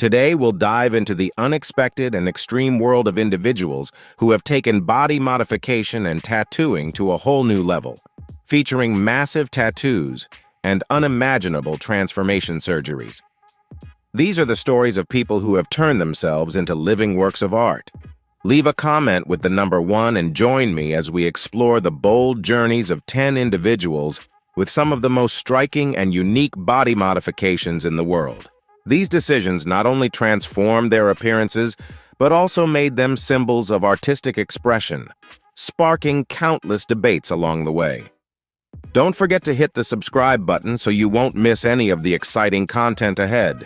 Today, we'll dive into the unexpected and extreme world of individuals who have taken body modification and tattooing to a whole new level, featuring massive tattoos and unimaginable transformation surgeries. These are the stories of people who have turned themselves into living works of art. Leave a comment with the number 1 and join me as we explore the bold journeys of 10 individuals with some of the most striking and unique body modifications in the world. These decisions not only transformed their appearances, but also made them symbols of artistic expression, sparking countless debates along the way. Don't forget to hit the subscribe button so you won't miss any of the exciting content ahead.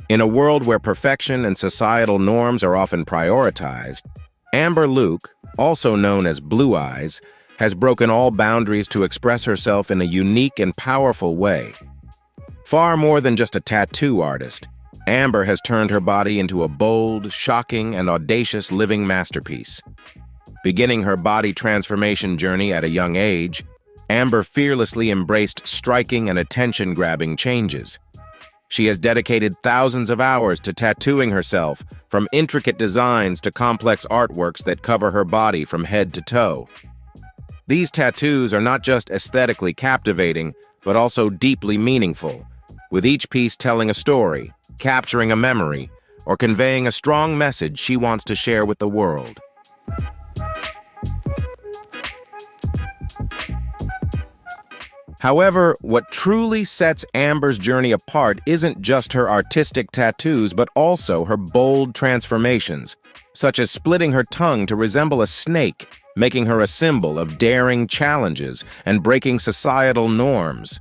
In a world where perfection and societal norms are often prioritized, Amber Luke, also known as Blue Eyes, has broken all boundaries to express herself in a unique and powerful way. Far more than just a tattoo artist, Amber has turned her body into a bold, shocking, and audacious living masterpiece. Beginning her body transformation journey at a young age, Amber fearlessly embraced striking and attention-grabbing changes. She has dedicated thousands of hours to tattooing herself, from intricate designs to complex artworks that cover her body from head to toe. These tattoos are not just aesthetically captivating, but also deeply meaningful, with each piece telling a story, capturing a memory, or conveying a strong message she wants to share with the world. However, what truly sets Amber's journey apart isn't just her artistic tattoos, but also her bold transformations, such as splitting her tongue to resemble a snake, making her a symbol of daring challenges and breaking societal norms.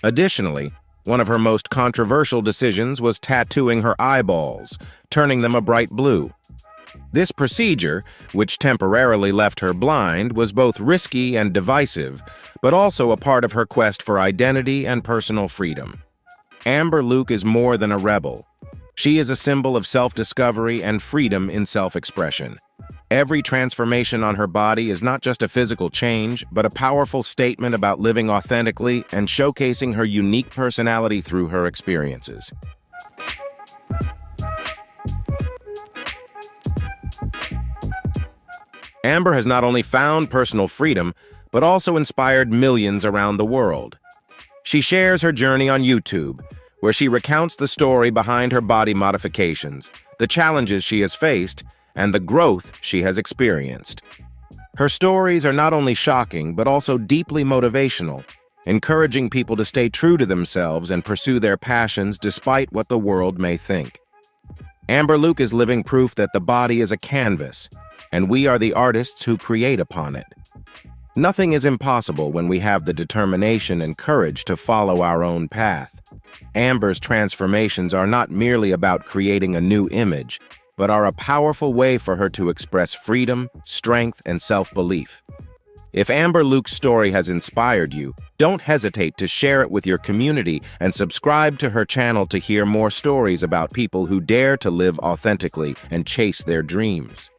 Additionally, one of her most controversial decisions was tattooing her eyeballs, turning them a bright blue. This procedure, which temporarily left her blind, was both risky and divisive, but also a part of her quest for identity and personal freedom. Amber Luke is more than a rebel. She is a symbol of self-discovery and freedom in self-expression. Every transformation on her body is not just a physical change, but a powerful statement about living authentically and showcasing her unique personality through her experiences. Amber has not only found personal freedom, but also inspired millions around the world. She shares her journey on YouTube, where she recounts the story behind her body modifications, the challenges she has faced, and the growth she has experienced. Her stories are not only shocking, but also deeply motivational, encouraging people to stay true to themselves and pursue their passions despite what the world may think. Amber Luke is living proof that the body is a canvas, and we are the artists who create upon it. Nothing is impossible when we have the determination and courage to follow our own path. Amber's transformations are not merely about creating a new image, but are a powerful way for her to express freedom, strength, and self-belief. If Amber Luke's story has inspired you, don't hesitate to share it with your community and subscribe to her channel to hear more stories about people who dare to live authentically and chase their dreams.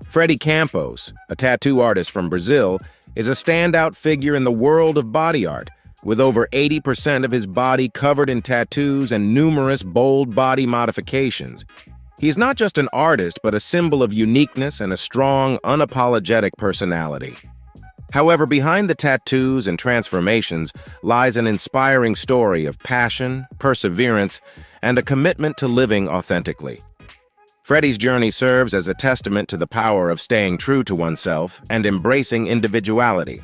Freddy Campos, a tattoo artist from Brazil, is a standout figure in the world of body art, with over 80% of his body covered in tattoos and numerous bold body modifications. He's not just an artist, but a symbol of uniqueness and a strong, unapologetic personality. However, behind the tattoos and transformations lies an inspiring story of passion, perseverance, and a commitment to living authentically. Freddy's journey serves as a testament to the power of staying true to oneself and embracing individuality.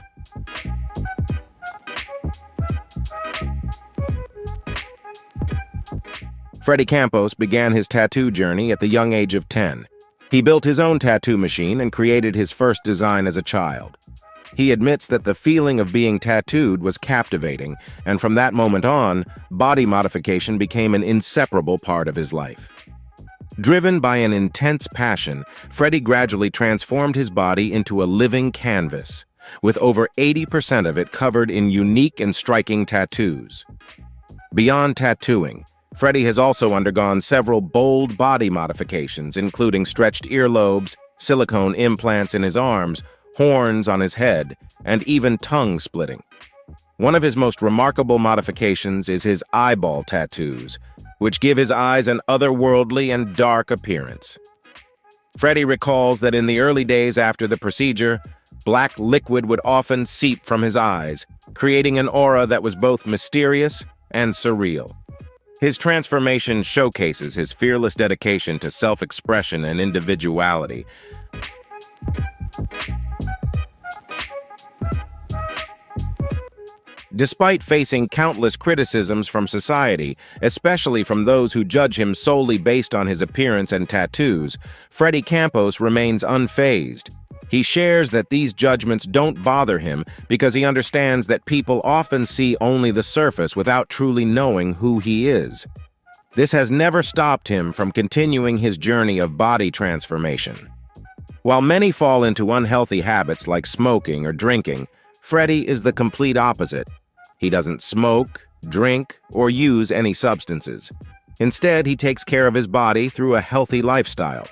Freddy Campos began his tattoo journey at the young age of 10. He built his own tattoo machine and created his first design as a child. He admits that the feeling of being tattooed was captivating, and from that moment on, body modification became an inseparable part of his life. Driven by an intense passion, Freddy gradually transformed his body into a living canvas, with over 80% of it covered in unique and striking tattoos. Beyond tattooing, Freddy has also undergone several bold body modifications, including stretched earlobes, silicone implants in his arms, horns on his head, and even tongue splitting. One of his most remarkable modifications is his eyeball tattoos, which give his eyes an otherworldly and dark appearance. Freddy recalls that in the early days after the procedure, black liquid would often seep from his eyes, creating an aura that was both mysterious and surreal. His transformation showcases his fearless dedication to self-expression and individuality. Despite facing countless criticisms from society, especially from those who judge him solely based on his appearance and tattoos, Freddy Campos remains unfazed. He shares that these judgments don't bother him because he understands that people often see only the surface without truly knowing who he is. This has never stopped him from continuing his journey of body transformation. While many fall into unhealthy habits like smoking or drinking, Freddy is the complete opposite. He doesn't smoke, drink, or use any substances. Instead, he takes care of his body through a healthy lifestyle.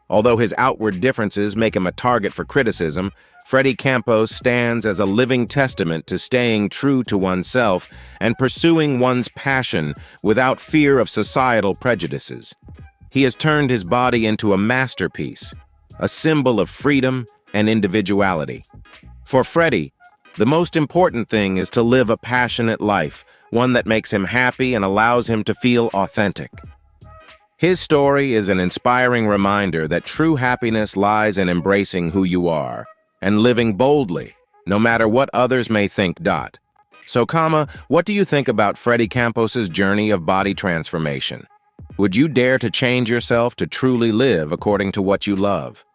Although his outward differences make him a target for criticism, Freddy Campos stands as a living testament to staying true to oneself and pursuing one's passion without fear of societal prejudices. He has turned his body into a masterpiece, a symbol of freedom and individuality. For Freddy, the most important thing is to live a passionate life, one that makes him happy and allows him to feel authentic. His story is an inspiring reminder that true happiness lies in embracing who you are and living boldly, no matter what others may think. So, what do you think about Freddy Campos's journey of body transformation? Would you dare to change yourself to truly live according to what you love?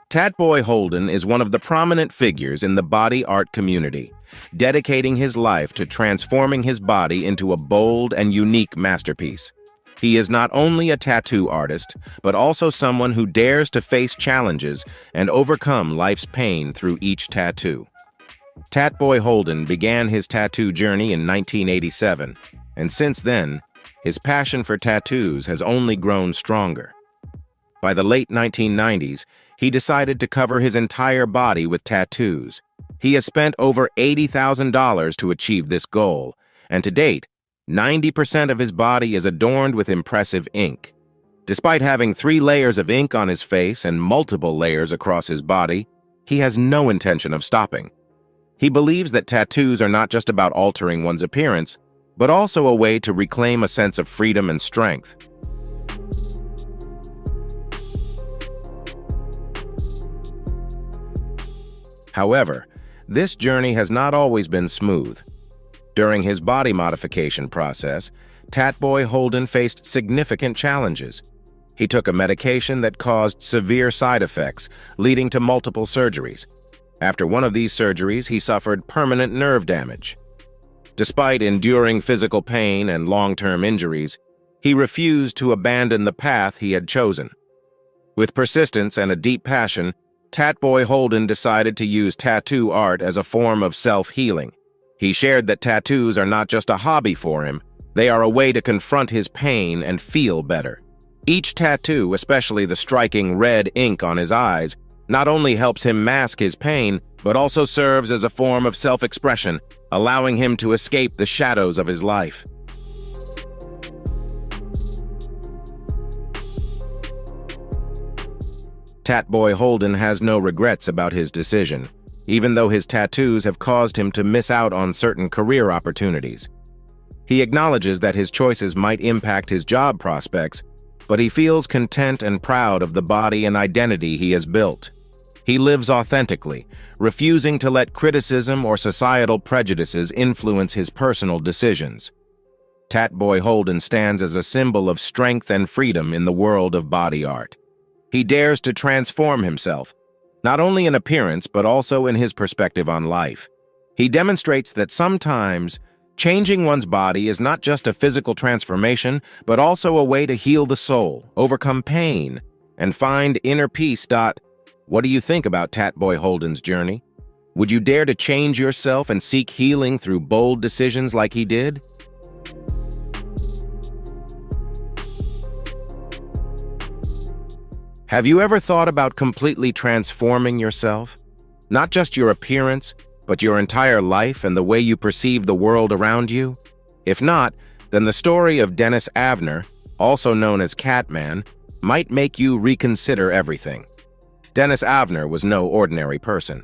Tatboy Holden is one of the prominent figures in the body art community, dedicating his life to transforming his body into a bold and unique masterpiece. He is not only a tattoo artist, but also someone who dares to face challenges and overcome life's pain through each tattoo. Tatboy Holden began his tattoo journey in 1987, and since then, his passion for tattoos has only grown stronger. By the late 1990s, he decided to cover his entire body with tattoos. He has spent over $80,000 to achieve this goal, and to date, 90% of his body is adorned with impressive ink. Despite having 3 layers of ink on his face and multiple layers across his body, he has no intention of stopping. He believes that tattoos are not just about altering one's appearance, but also a way to reclaim a sense of freedom and strength. However, this journey has not always been smooth. During his body modification process, Tatboy Holden faced significant challenges. He took a medication that caused severe side effects, leading to multiple surgeries. After one of these surgeries, he suffered permanent nerve damage. Despite enduring physical pain and long-term injuries, he refused to abandon the path he had chosen. With persistence and a deep passion, Tatboy Holden decided to use tattoo art as a form of self-healing. He shared that tattoos are not just a hobby for him, they are a way to confront his pain and feel better. Each tattoo, especially the striking red ink on his eyes, not only helps him mask his pain, but also serves as a form of self-expression, allowing him to escape the shadows of his life. Tatboy Holden has no regrets about his decision, even though his tattoos have caused him to miss out on certain career opportunities. He acknowledges that his choices might impact his job prospects, but he feels content and proud of the body and identity he has built. He lives authentically, refusing to let criticism or societal prejudices influence his personal decisions. Tatboy Holden stands as a symbol of strength and freedom in the world of body art. He dares to transform himself, not only in appearance but also in his perspective on life. He demonstrates that sometimes changing one's body is not just a physical transformation, but also a way to heal the soul, overcome pain, and find inner peace. What do you think about Tatboy Holden's journey? Would you dare to change yourself and seek healing through bold decisions like he did? Have you ever thought about completely transforming yourself? Not just your appearance, but your entire life and the way you perceive the world around you? If not, then the story of Dennis Avner, also known as Catman, might make you reconsider everything. Dennis Avner was no ordinary person.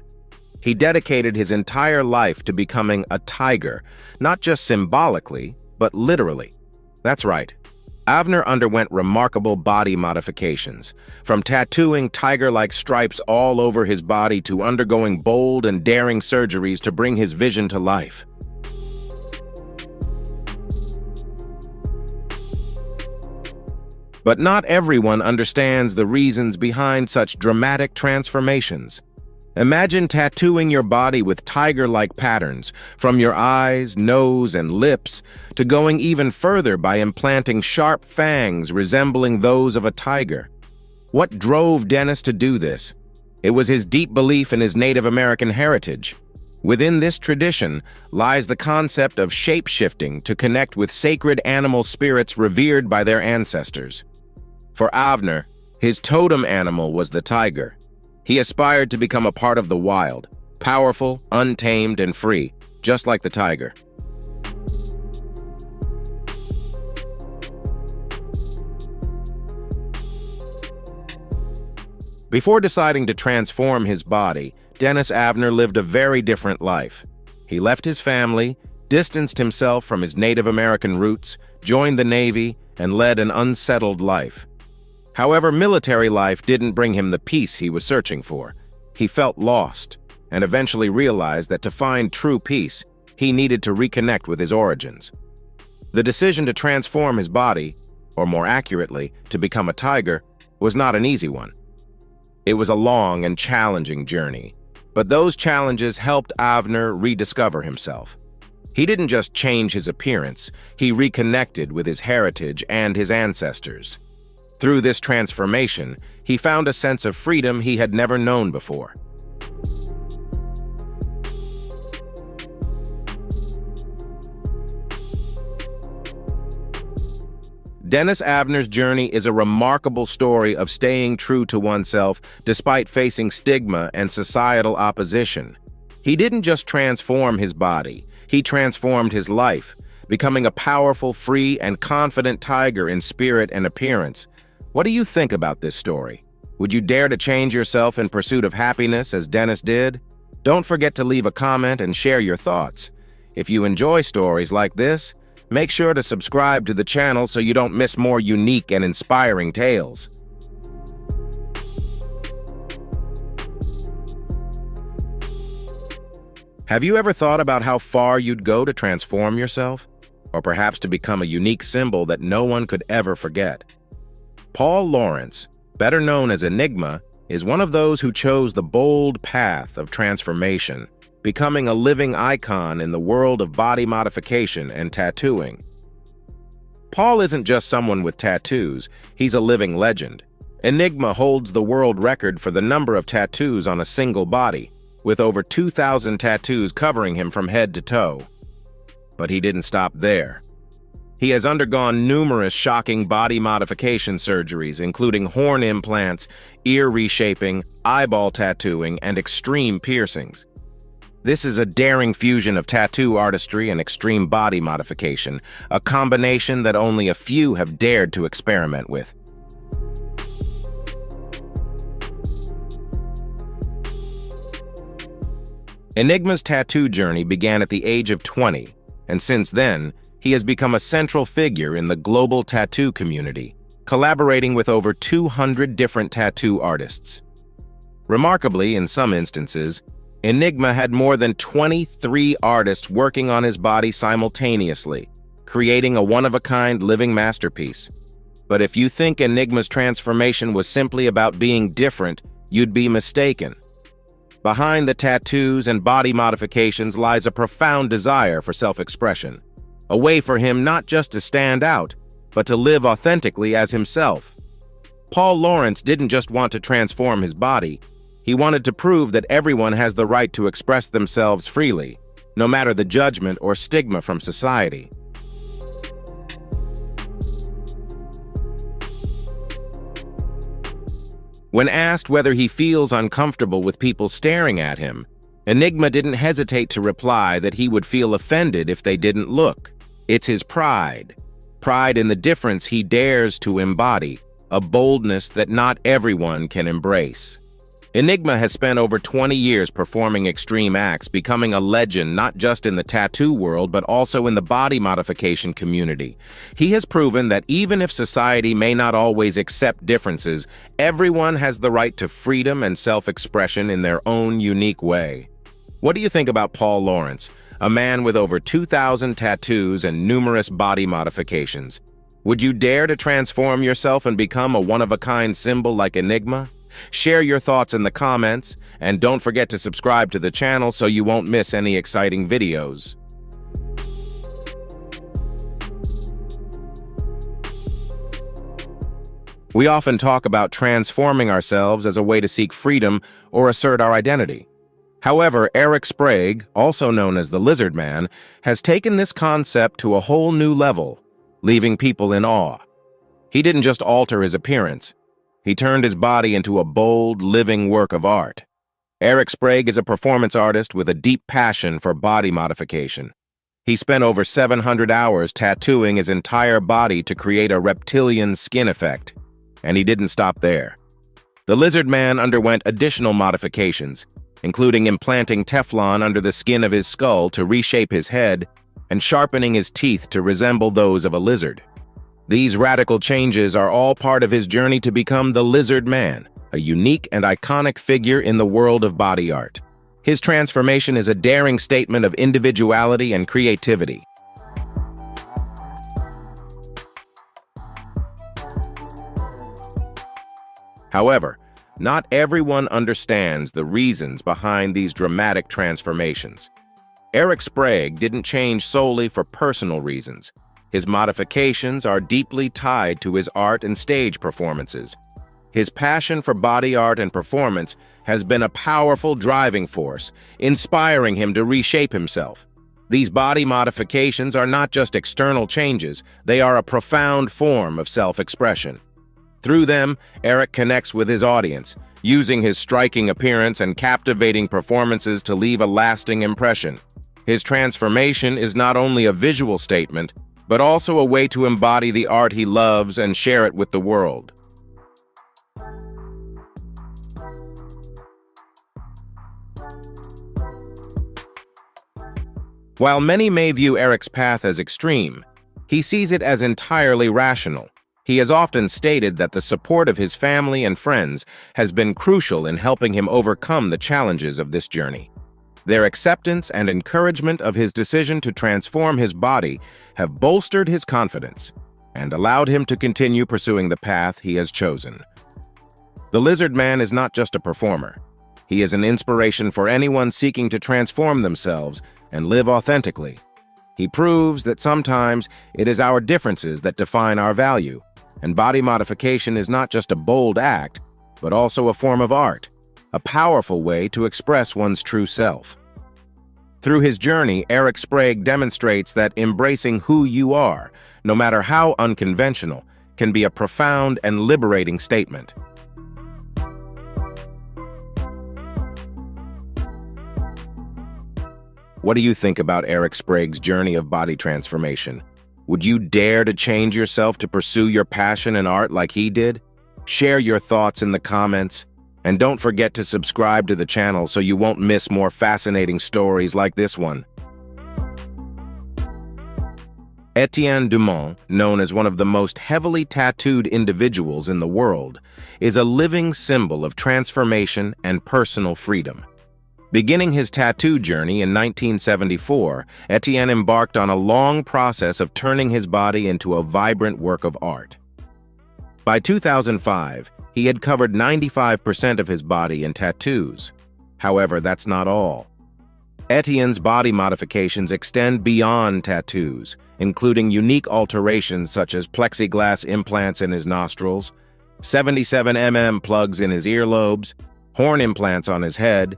He dedicated his entire life to becoming a tiger, not just symbolically, but literally. That's right. Avner underwent remarkable body modifications, from tattooing tiger-like stripes all over his body to undergoing bold and daring surgeries to bring his vision to life. But not everyone understands the reasons behind such dramatic transformations. Imagine tattooing your body with tiger-like patterns, from your eyes, nose, and lips, to going even further by implanting sharp fangs resembling those of a tiger. What drove Dennis to do this? It was his deep belief in his Native American heritage. Within this tradition lies the concept of shape-shifting to connect with sacred animal spirits revered by their ancestors. For Avner, his totem animal was the tiger. He aspired to become a part of the wild, powerful, untamed, and free, just like the tiger. Before deciding to transform his body, Dennis Avner lived a very different life. He left his family, distanced himself from his Native American roots, joined the Navy, and led an unsettled life. However, military life didn't bring him the peace he was searching for. He felt lost, and eventually realized that to find true peace, he needed to reconnect with his origins. The decision to transform his body, or more accurately, to become a tiger, was not an easy one. It was a long and challenging journey, but those challenges helped Avner rediscover himself. He didn't just change his appearance, he reconnected with his heritage and his ancestors. Through this transformation, he found a sense of freedom he had never known before. Dennis Avner's journey is a remarkable story of staying true to oneself despite facing stigma and societal opposition. He didn't just transform his body, he transformed his life, becoming a powerful, free, and confident tiger in spirit and appearance. What do you think about this story? Would you dare to change yourself in pursuit of happiness as Dennis did? Don't forget to leave a comment and share your thoughts. If you enjoy stories like this, make sure to subscribe to the channel so you don't miss more unique and inspiring tales. Have you ever thought about how far you'd go to transform yourself? Or perhaps to become a unique symbol that no one could ever forget? Paul Lawrence, better known as Enigma, is one of those who chose the bold path of transformation, becoming a living icon in the world of body modification and tattooing. Paul isn't just someone with tattoos, he's a living legend. Enigma holds the world record for the number of tattoos on a single body, with over 2,000 tattoos covering him from head to toe. But he didn't stop there. He has undergone numerous shocking body modification surgeries, including horn implants, ear reshaping, eyeball tattooing, and extreme piercings. This is a daring fusion of tattoo artistry and extreme body modification, a combination that only a few have dared to experiment with. Enigma's tattoo journey began at the age of 20, and since then, he has become a central figure in the global tattoo community, collaborating with over 200 different tattoo artists. Remarkably, in some instances, Enigma had more than 23 artists working on his body simultaneously, creating a one-of-a-kind living masterpiece. But if you think Enigma's transformation was simply about being different, you'd be mistaken. Behind the tattoos and body modifications lies a profound desire for self-expression, a way for him not just to stand out, but to live authentically as himself. Paul Lawrence didn't just want to transform his body, he wanted to prove that everyone has the right to express themselves freely, no matter the judgment or stigma from society. When asked whether he feels uncomfortable with people staring at him, Enigma didn't hesitate to reply that he would feel offended if they didn't look. It's his pride. Pride in the difference he dares to embody, a boldness that not everyone can embrace. Enigma has spent over 20 years performing extreme acts, becoming a legend not just in the tattoo world but also in the body modification community. He has proven that even if society may not always accept differences, everyone has the right to freedom and self-expression in their own unique way. What do you think about Paul Lawrence, a man with over 2,000 tattoos and numerous body modifications? Would you dare to transform yourself and become a one-of-a-kind symbol like Enigma? Share your thoughts in the comments, and don't forget to subscribe to the channel so you won't miss any exciting videos. We often talk about transforming ourselves as a way to seek freedom or assert our identity. However, Eric Sprague, also known as the Lizard Man, has taken this concept to a whole new level, leaving people in awe. He didn't just alter his appearance. He turned his body into a bold, living work of art. Eric Sprague is a performance artist with a deep passion for body modification. He spent over 700 hours tattooing his entire body to create a reptilian skin effect. And he didn't stop there. The Lizard Man underwent additional modifications, including implanting Teflon under the skin of his skull to reshape his head and sharpening his teeth to resemble those of a lizard. These radical changes are all part of his journey to become the Lizard Man, a unique and iconic figure in the world of body art. His transformation is a daring statement of individuality and creativity. However, not everyone understands the reasons behind these dramatic transformations. Eric Sprague didn't change solely for personal reasons. His modifications are deeply tied to his art and stage performances. His passion for body art and performance has been a powerful driving force, inspiring him to reshape himself. These body modifications are not just external changes, they are a profound form of self-expression. Through them, Eric connects with his audience, using his striking appearance and captivating performances to leave a lasting impression. His transformation is not only a visual statement, but also a way to embody the art he loves and share it with the world. While many may view Eric's path as extreme, he sees it as entirely rational. He has often stated that the support of his family and friends has been crucial in helping him overcome the challenges of this journey. Their acceptance and encouragement of his decision to transform his body have bolstered his confidence and allowed him to continue pursuing the path he has chosen. The Lizard Man is not just a performer. He is an inspiration for anyone seeking to transform themselves and live authentically. He proves that sometimes it is our differences that define our value, and body modification is not just a bold act, but also a form of art, a powerful way to express one's true self. Through his journey, Eric Sprague demonstrates that embracing who you are, no matter how unconventional, can be a profound and liberating statement. What do you think about Eric Sprague's journey of body transformation? Would you dare to change yourself to pursue your passion in art like he did? Share your thoughts in the comments. And don't forget to subscribe to the channel so you won't miss more fascinating stories like this one. Etienne Dumont, known as one of the most heavily tattooed individuals in the world, is a living symbol of transformation and personal freedom. Beginning his tattoo journey in 1974, Etienne embarked on a long process of turning his body into a vibrant work of art. By 2005, he had covered 95% of his body in tattoos. However, that's not all. Etienne's body modifications extend beyond tattoos, including unique alterations such as plexiglass implants in his nostrils, 77mm plugs in his earlobes, horn implants on his head,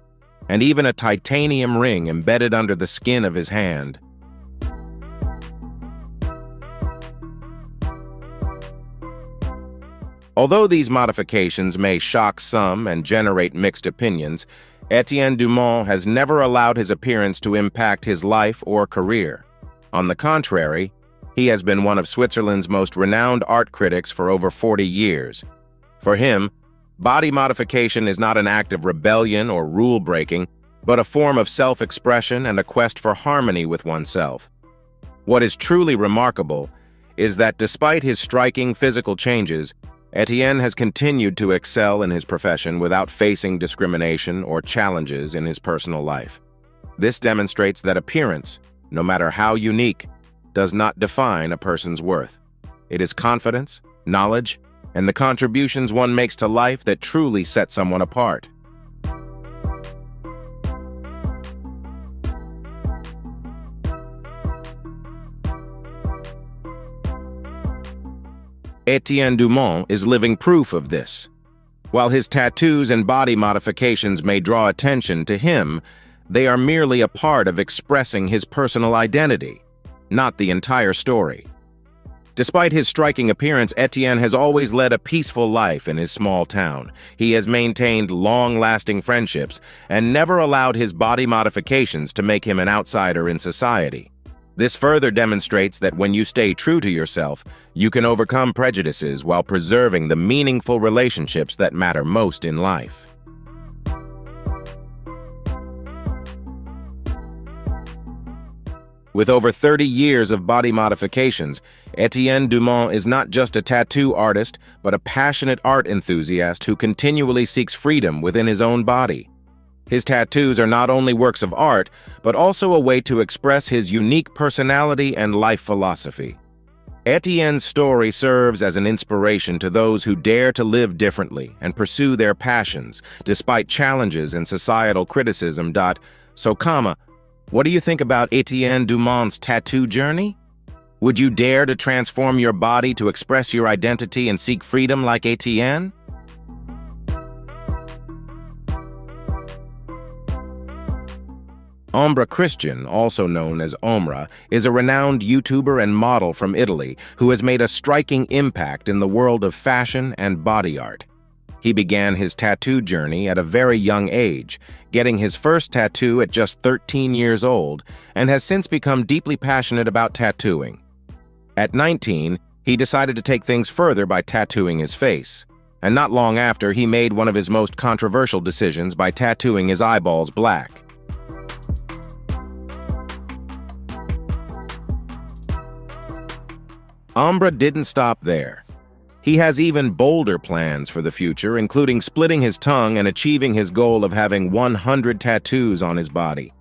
and even a titanium ring embedded under the skin of his hand. Although these modifications may shock some and generate mixed opinions, Etienne Dumont has never allowed his appearance to impact his life or career. On the contrary, he has been one of Switzerland's most renowned art critics for over 40 years. For him, body modification is not an act of rebellion or rule-breaking, but a form of self-expression and a quest for harmony with oneself. What is truly remarkable is that despite his striking physical changes, Etienne has continued to excel in his profession without facing discrimination or challenges in his personal life. This demonstrates that appearance, no matter how unique, does not define a person's worth. It is confidence, knowledge, and the contributions one makes to life that truly set someone apart. Etienne Dumont is living proof of this. While his tattoos and body modifications may draw attention to him, they are merely a part of expressing his personal identity, not the entire story. Despite his striking appearance, Etienne has always led a peaceful life in his small town. He has maintained long-lasting friendships and never allowed his body modifications to make him an outsider in society. This further demonstrates that when you stay true to yourself, you can overcome prejudices while preserving the meaningful relationships that matter most in life. With over 30 years of body modifications, Etienne Dumont is not just a tattoo artist, but a passionate art enthusiast who continually seeks freedom within his own body. His tattoos are not only works of art, but also a way to express his unique personality and life philosophy. Etienne's story serves as an inspiration to those who dare to live differently and pursue their passions, despite challenges and societal criticism. So, what do you think about Etienne Dumont's tattoo journey? Would you dare to transform your body to express your identity and seek freedom like Etienne? Ombra Christian, also known as Ombra, is a renowned YouTuber and model from Italy who has made a striking impact in the world of fashion and body art. He began his tattoo journey at a very young age, getting his first tattoo at just 13 years old, and has since become deeply passionate about tattooing. At 19, he decided to take things further by tattooing his face, and not long after, he made one of his most controversial decisions by tattooing his eyeballs black. Ombra didn't stop there. He has even bolder plans for the future, including splitting his tongue and achieving his goal of having 100 tattoos on his body.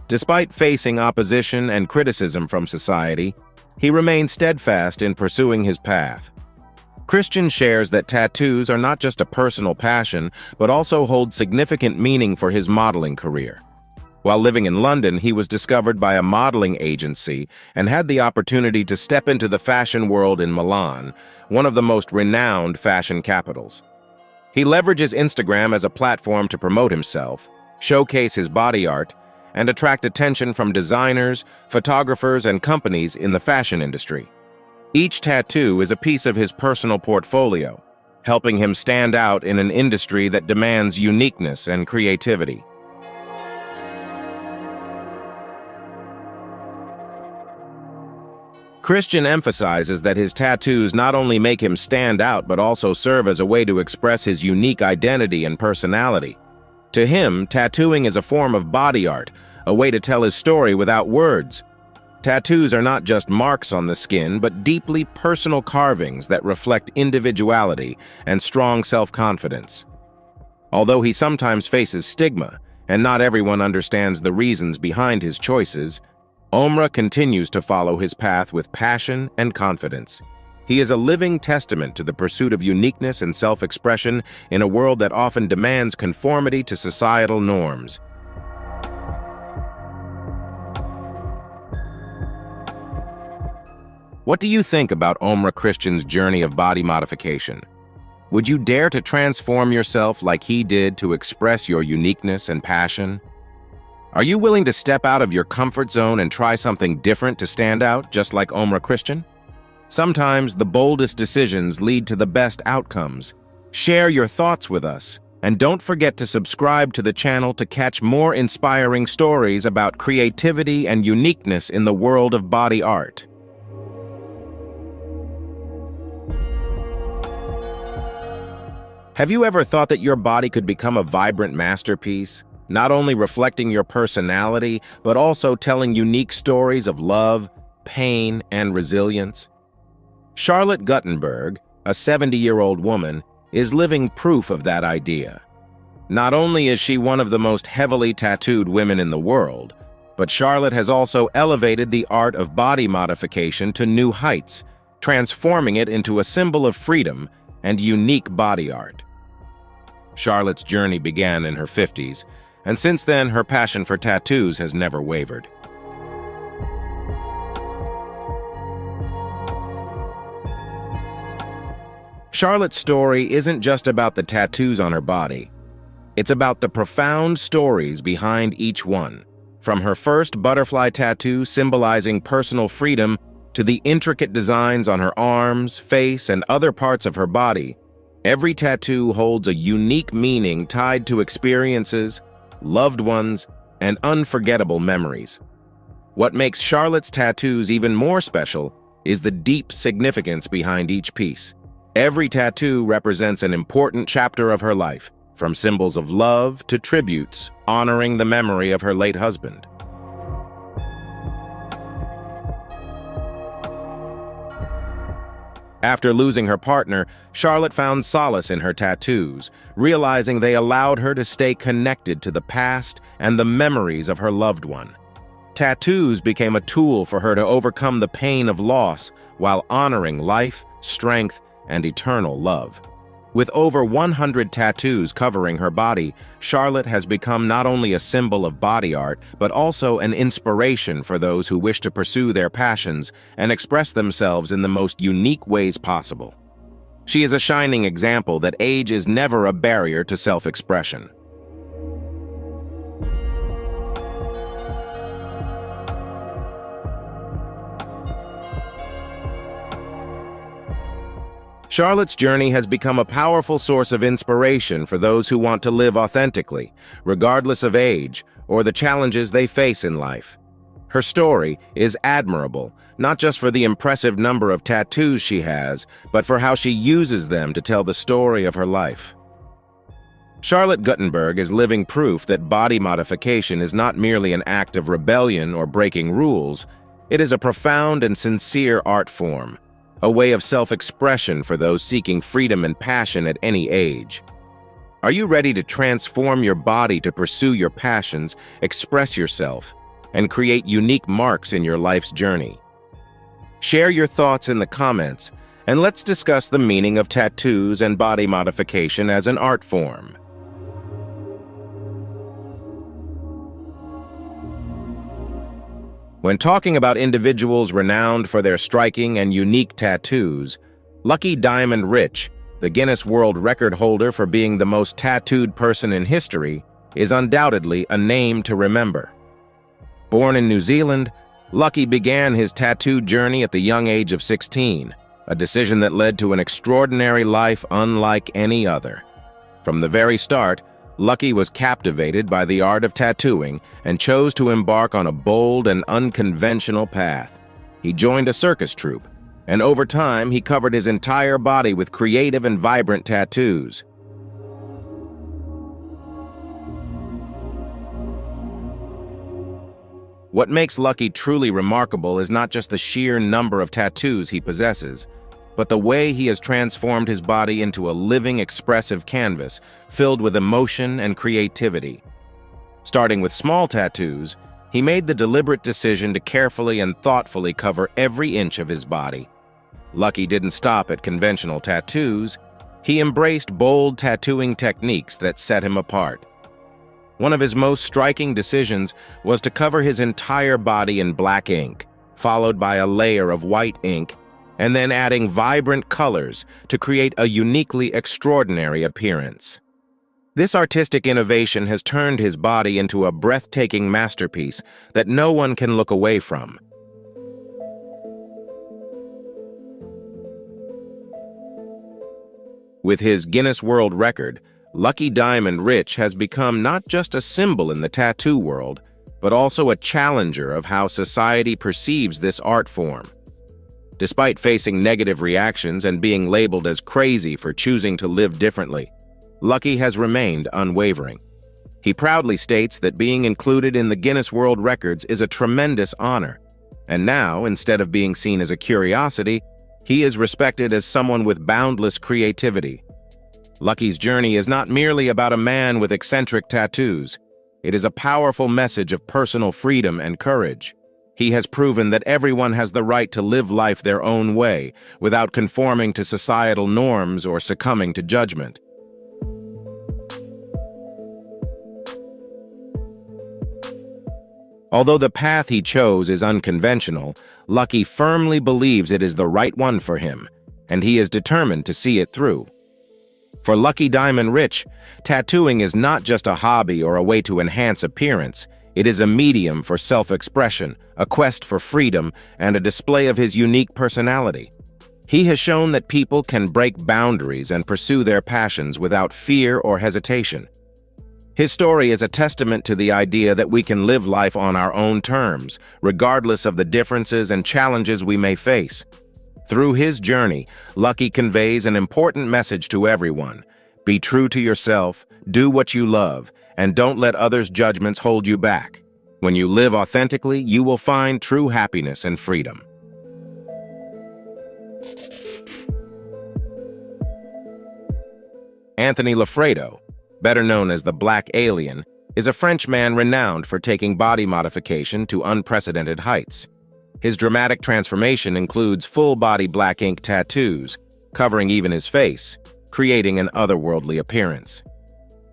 Despite facing opposition and criticism from society, he remains steadfast in pursuing his path. Christian shares that tattoos are not just a personal passion, but also hold significant meaning for his modeling career. While living in London, he was discovered by a modeling agency and had the opportunity to step into the fashion world in Milan, one of the most renowned fashion capitals. He leverages Instagram as a platform to promote himself, showcase his body art, and attract attention from designers, photographers, and companies in the fashion industry. Each tattoo is a piece of his personal portfolio, helping him stand out in an industry that demands uniqueness and creativity. Christian emphasizes that his tattoos not only make him stand out but also serve as a way to express his unique identity and personality. To him, tattooing is a form of body art, a way to tell his story without words. Tattoos are not just marks on the skin, but deeply personal carvings that reflect individuality and strong self-confidence. Although he sometimes faces stigma, and not everyone understands the reasons behind his choices, Ombra continues to follow his path with passion and confidence. He is a living testament to the pursuit of uniqueness and self-expression in a world that often demands conformity to societal norms. What do you think about Ombra Christian's journey of body modification? Would you dare to transform yourself like he did to express your uniqueness and passion? Are you willing to step out of your comfort zone and try something different to stand out, just like Ombra Christian? Sometimes the boldest decisions lead to the best outcomes. Share your thoughts with us, and don't forget to subscribe to the channel to catch more inspiring stories about creativity and uniqueness in the world of body art. Have you ever thought that your body could become a vibrant masterpiece, not only reflecting your personality, but also telling unique stories of love, pain, and resilience? Charlotte Guttenberg, a 70-year-old woman, is living proof of that idea. Not only is she one of the most heavily tattooed women in the world, but Charlotte has also elevated the art of body modification to new heights, transforming it into a symbol of freedom and unique body art. Charlotte's journey began in her 50s, and since then her passion for tattoos has never wavered. Charlotte's story isn't just about the tattoos on her body. It's about the profound stories behind each one, from her first butterfly tattoo symbolizing personal freedom to the intricate designs on her arms, face, and other parts of her body. Every tattoo holds a unique meaning tied to experiences, loved ones, and unforgettable memories. What makes Charlotte's tattoos even more special is the deep significance behind each piece. Every tattoo represents an important chapter of her life, from symbols of love to tributes honoring the memory of her late husband. After losing her partner, Charlotte found solace in her tattoos, realizing they allowed her to stay connected to the past and the memories of her loved one. Tattoos became a tool for her to overcome the pain of loss while honoring life, strength, and eternal love. With over 100 tattoos covering her body, Charlotte has become not only a symbol of body art, but also an inspiration for those who wish to pursue their passions and express themselves in the most unique ways possible. She is a shining example that age is never a barrier to self-expression. Charlotte's journey has become a powerful source of inspiration for those who want to live authentically, regardless of age or the challenges they face in life. Her story is admirable, not just for the impressive number of tattoos she has, but for how she uses them to tell the story of her life. Charlotte Guttenberg is living proof that body modification is not merely an act of rebellion or breaking rules. It is a profound and sincere art form, a way of self-expression for those seeking freedom and passion at any age. Are you ready to transform your body to pursue your passions, express yourself, and create unique marks in your life's journey? Share your thoughts in the comments, and let's discuss the meaning of tattoos and body modification as an art form. When talking about individuals renowned for their striking and unique tattoos, Lucky Diamond Rich, the Guinness World Record holder for being the most tattooed person in history, is undoubtedly a name to remember. Born in New Zealand, Lucky began his tattoo journey at the young age of 16, a decision that led to an extraordinary life unlike any other. From the very start, Lucky was captivated by the art of tattooing and chose to embark on a bold and unconventional path. He joined a circus troupe, and over time he covered his entire body with creative and vibrant tattoos. What makes Lucky truly remarkable is not just the sheer number of tattoos he possesses, but the way he has transformed his body into a living, expressive canvas filled with emotion and creativity. Starting with small tattoos, he made the deliberate decision to carefully and thoughtfully cover every inch of his body. Lucky didn't stop at conventional tattoos. He embraced bold tattooing techniques that set him apart. One of his most striking decisions was to cover his entire body in black ink, followed by a layer of white ink, and then adding vibrant colors to create a uniquely extraordinary appearance. This artistic innovation has turned his body into a breathtaking masterpiece that no one can look away from. With his Guinness World Record, Lucky Diamond Rich has become not just a symbol in the tattoo world, but also a challenger of how society perceives this art form. Despite facing negative reactions and being labeled as crazy for choosing to live differently, Lucky has remained unwavering. He proudly states that being included in the Guinness World Records is a tremendous honor, and now, instead of being seen as a curiosity, he is respected as someone with boundless creativity. Lucky's journey is not merely about a man with eccentric tattoos. It is a powerful message of personal freedom and courage. He has proven that everyone has the right to live life their own way, without conforming to societal norms or succumbing to judgment. Although the path he chose is unconventional, Lucky firmly believes it is the right one for him, and he is determined to see it through. For Lucky Diamond Rich, tattooing is not just a hobby or a way to enhance appearance. It is a medium for self-expression, a quest for freedom, and a display of his unique personality. He has shown that people can break boundaries and pursue their passions without fear or hesitation. His story is a testament to the idea that we can live life on our own terms, regardless of the differences and challenges we may face. Through his journey, Lucky conveys an important message to everyone. Be true to yourself, do what you love, and don't let others' judgments hold you back. When you live authentically, you will find true happiness and freedom. Anthony Lefredo, better known as the Black Alien, is a French man renowned for taking body modification to unprecedented heights. His dramatic transformation includes full-body black ink tattoos, covering even his face, creating an otherworldly appearance.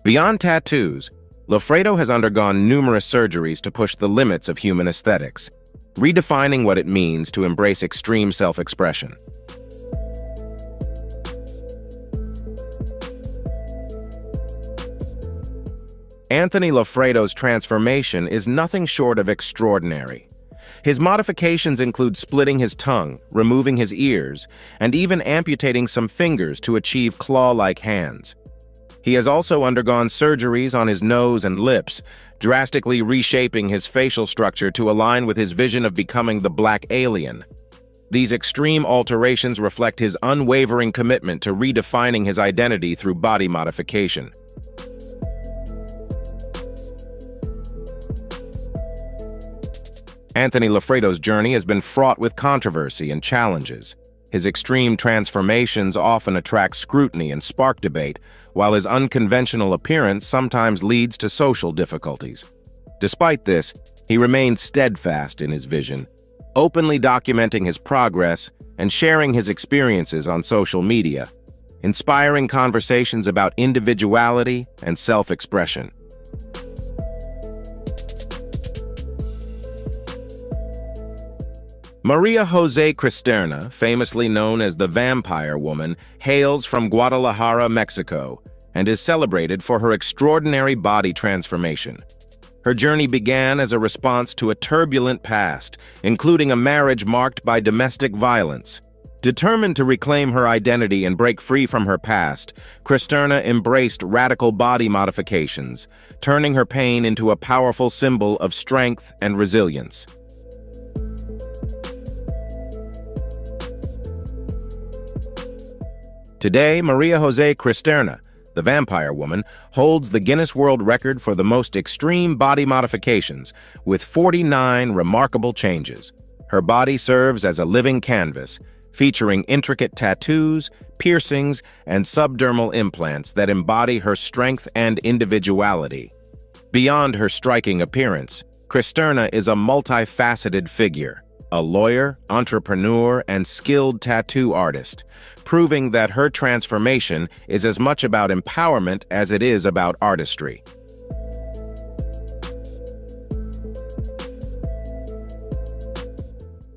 Beyond tattoos, Lefredo has undergone numerous surgeries to push the limits of human aesthetics, redefining what it means to embrace extreme self-expression. Anthony Lefredo's transformation is nothing short of extraordinary. His modifications include splitting his tongue, removing his ears, and even amputating some fingers to achieve claw-like hands. He has also undergone surgeries on his nose and lips, drastically reshaping his facial structure to align with his vision of becoming the Black Alien. These extreme alterations reflect his unwavering commitment to redefining his identity through body modification. Anthony Lefredo's journey has been fraught with controversy and challenges. His extreme transformations often attract scrutiny and spark debate, while his unconventional appearance sometimes leads to social difficulties. Despite this, he remains steadfast in his vision, openly documenting his progress and sharing his experiences on social media, inspiring conversations about individuality and self-expression. Maria Jose Cristerna, famously known as the Vampire Woman, hails from Guadalajara, Mexico, and is celebrated for her extraordinary body transformation. Her journey began as a response to a turbulent past, including a marriage marked by domestic violence. Determined to reclaim her identity and break free from her past, Cristerna embraced radical body modifications, turning her pain into a powerful symbol of strength and resilience. Today, Maria Jose Cristerna, the Vampire Woman, holds the Guinness World Record for the most extreme body modifications, with 49 remarkable changes. Her body serves as a living canvas, featuring intricate tattoos, piercings, and subdermal implants that embody her strength and individuality. Beyond her striking appearance, Cristerna is a multifaceted figure, a lawyer, entrepreneur, and skilled tattoo artist, proving that her transformation is as much about empowerment as it is about artistry.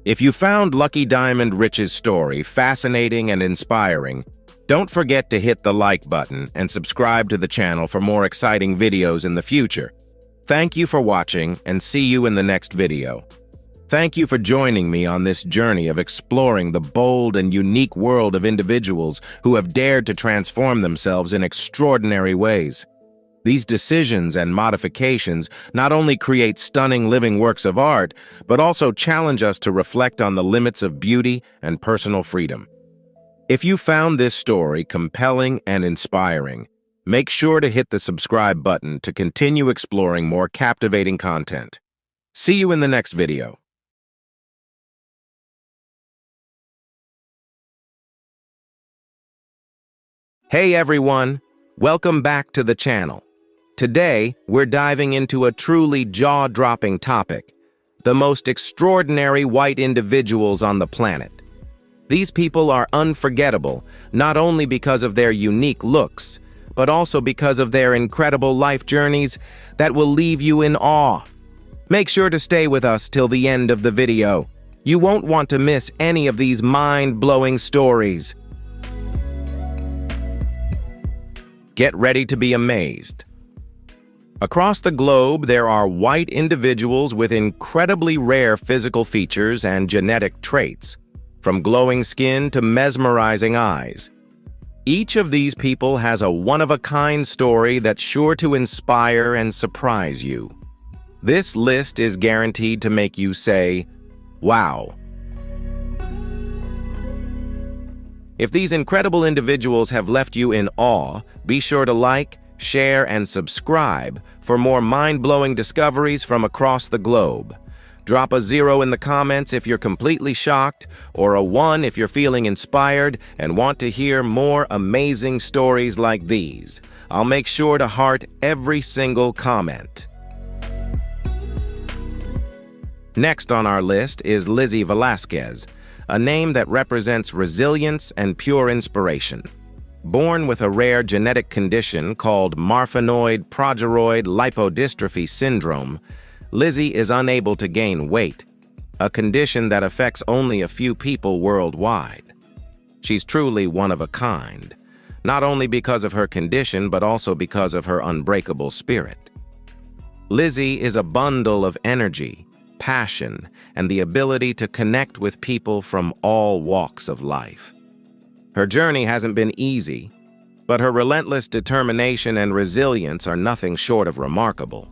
If you found Lucky Diamond Rich's story fascinating and inspiring, don't forget to hit the like button and subscribe to the channel for more exciting videos in the future. Thank you for watching, and see you in the next video. Thank you for joining me on this journey of exploring the bold and unique world of individuals who have dared to transform themselves in extraordinary ways. These decisions and modifications not only create stunning living works of art, but also challenge us to reflect on the limits of beauty and personal freedom. If you found this story compelling and inspiring, make sure to hit the subscribe button to continue exploring more captivating content. See you in the next video. Hey everyone, welcome back to the channel. Today, we're diving into a truly jaw-dropping topic, the most extraordinary white individuals on the planet. These people are unforgettable, not only because of their unique looks, but also because of their incredible life journeys that will leave you in awe. Make sure to stay with us till the end of the video. You won't want to miss any of these mind-blowing stories. Get ready to be amazed. Across the globe, there are white individuals with incredibly rare physical features and genetic traits, from glowing skin to mesmerizing eyes. Each of these people has a one-of-a-kind story that's sure to inspire and surprise you. This list is guaranteed to make you say, "Wow." If these incredible individuals have left you in awe, be sure to like, share, and subscribe for more mind-blowing discoveries from across the globe. Drop a 0 in the comments if you're completely shocked, or a 1 if you're feeling inspired and want to hear more amazing stories like these. I'll make sure to heart every single comment. Next on our list is Lizzy Velasquez, a name that represents resilience and pure inspiration. Born with a rare genetic condition called Marfanoid progeroid lipodystrophy syndrome, Lizzy is unable to gain weight, a condition that affects only a few people worldwide. She's truly one of a kind, not only because of her condition but also because of her unbreakable spirit. Lizzy is a bundle of energy, passion, and the ability to connect with people from all walks of life. Her journey hasn't been easy, but her relentless determination and resilience are nothing short of remarkable.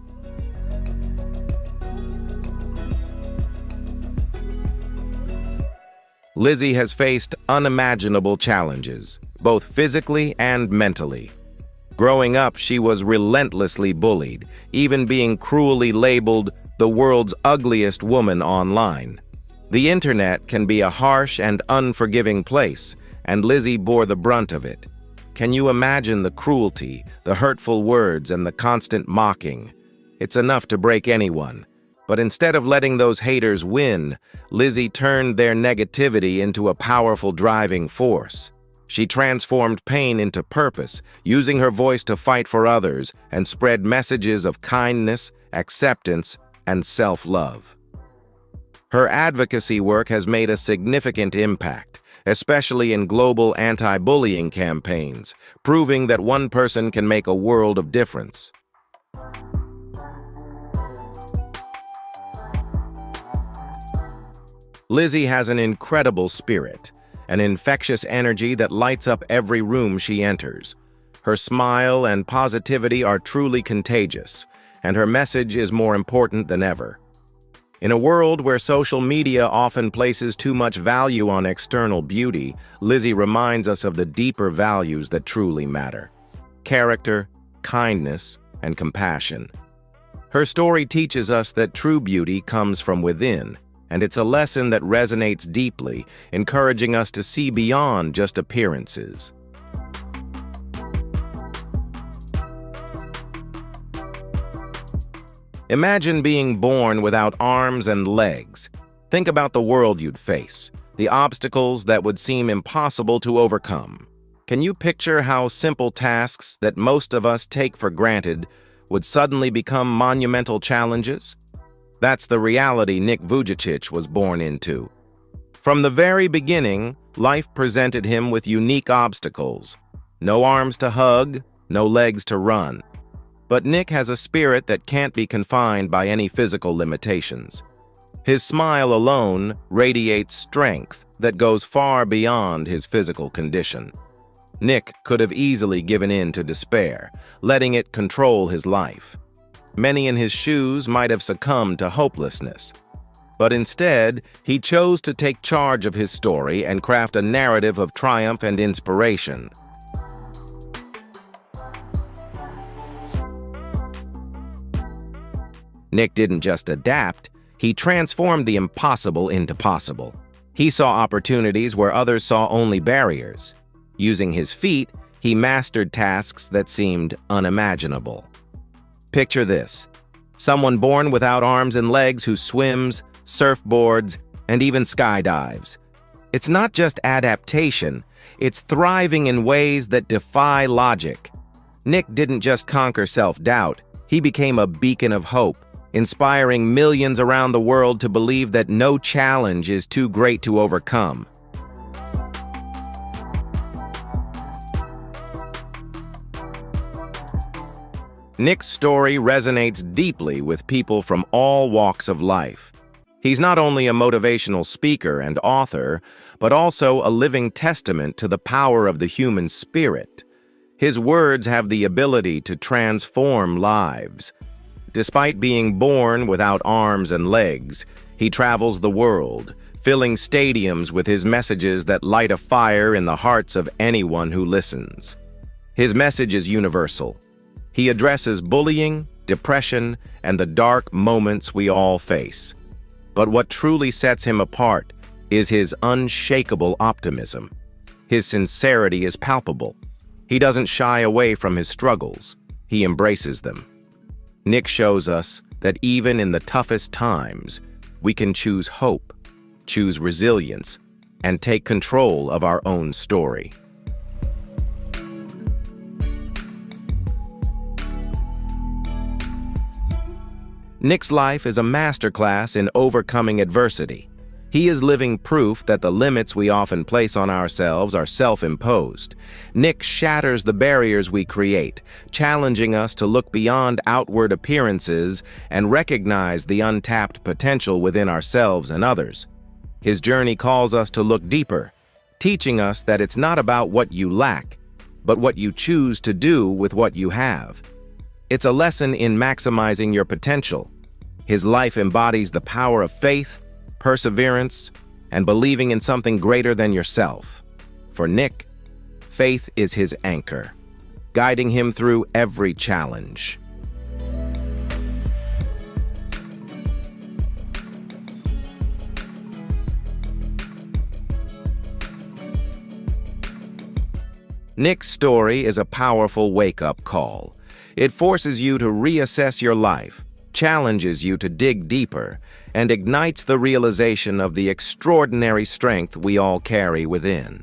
Lizzy has faced unimaginable challenges, both physically and mentally. Growing up, she was relentlessly bullied, even being cruelly labeled the world's ugliest woman online. The internet can be a harsh and unforgiving place, and Lizzy bore the brunt of it. Can you imagine the cruelty, the hurtful words, and the constant mocking? It's enough to break anyone. But instead of letting those haters win, Lizzy turned their negativity into a powerful driving force. She transformed pain into purpose, using her voice to fight for others and spread messages of kindness, acceptance, and self-love. Her advocacy work has made a significant impact, especially in global anti-bullying campaigns, proving that one person can make a world of difference. Lizzy has an incredible spirit, an infectious energy that lights up every room she enters. Her smile and positivity are truly contagious, and her message is more important than ever. In a world where social media often places too much value on external beauty, Lizzy reminds us of the deeper values that truly matter: character, kindness, and compassion. Her story teaches us that true beauty comes from within, and it's a lesson that resonates deeply, encouraging us to see beyond just appearances. Imagine being born without arms and legs. Think about the world you'd face, the obstacles that would seem impossible to overcome. Can you picture how simple tasks that most of us take for granted would suddenly become monumental challenges? That's the reality Nick Vujicic was born into. From the very beginning, life presented him with unique obstacles. No arms to hug, no legs to run. But Nick has a spirit that can't be confined by any physical limitations. His smile alone radiates strength that goes far beyond his physical condition. Nick could have easily given in to despair, letting it control his life. Many in his shoes might have succumbed to hopelessness. But instead, he chose to take charge of his story and craft a narrative of triumph and inspiration. Nick didn't just adapt, he transformed the impossible into possible. He saw opportunities where others saw only barriers. Using his feet, he mastered tasks that seemed unimaginable. Picture this: someone born without arms and legs who swims, surfboards, and even skydives. It's not just adaptation, it's thriving in ways that defy logic. Nick didn't just conquer self-doubt, he became a beacon of hope, inspiring millions around the world to believe that no challenge is too great to overcome. Nick's story resonates deeply with people from all walks of life. He's not only a motivational speaker and author, but also a living testament to the power of the human spirit. His words have the ability to transform lives. Despite being born without arms and legs, he travels the world, filling stadiums with his messages that light a fire in the hearts of anyone who listens. His message is universal. He addresses bullying, depression, and the dark moments we all face. But what truly sets him apart is his unshakable optimism. His sincerity is palpable. He doesn't shy away from his struggles. He embraces them. Nick shows us that even in the toughest times, we can choose hope, choose resilience, and take control of our own story. Nick's life is a masterclass in overcoming adversity. He is living proof that the limits we often place on ourselves are self-imposed. Nick shatters the barriers we create, challenging us to look beyond outward appearances and recognize the untapped potential within ourselves and others. His journey calls us to look deeper, teaching us that it's not about what you lack, but what you choose to do with what you have. It's a lesson in maximizing your potential. His life embodies the power of faith, perseverance, and believing in something greater than yourself. For Nick, faith is his anchor, guiding him through every challenge. Nick's story is a powerful wake-up call. It forces you to reassess your life, challenges you to dig deeper, and ignites the realization of the extraordinary strength we all carry within.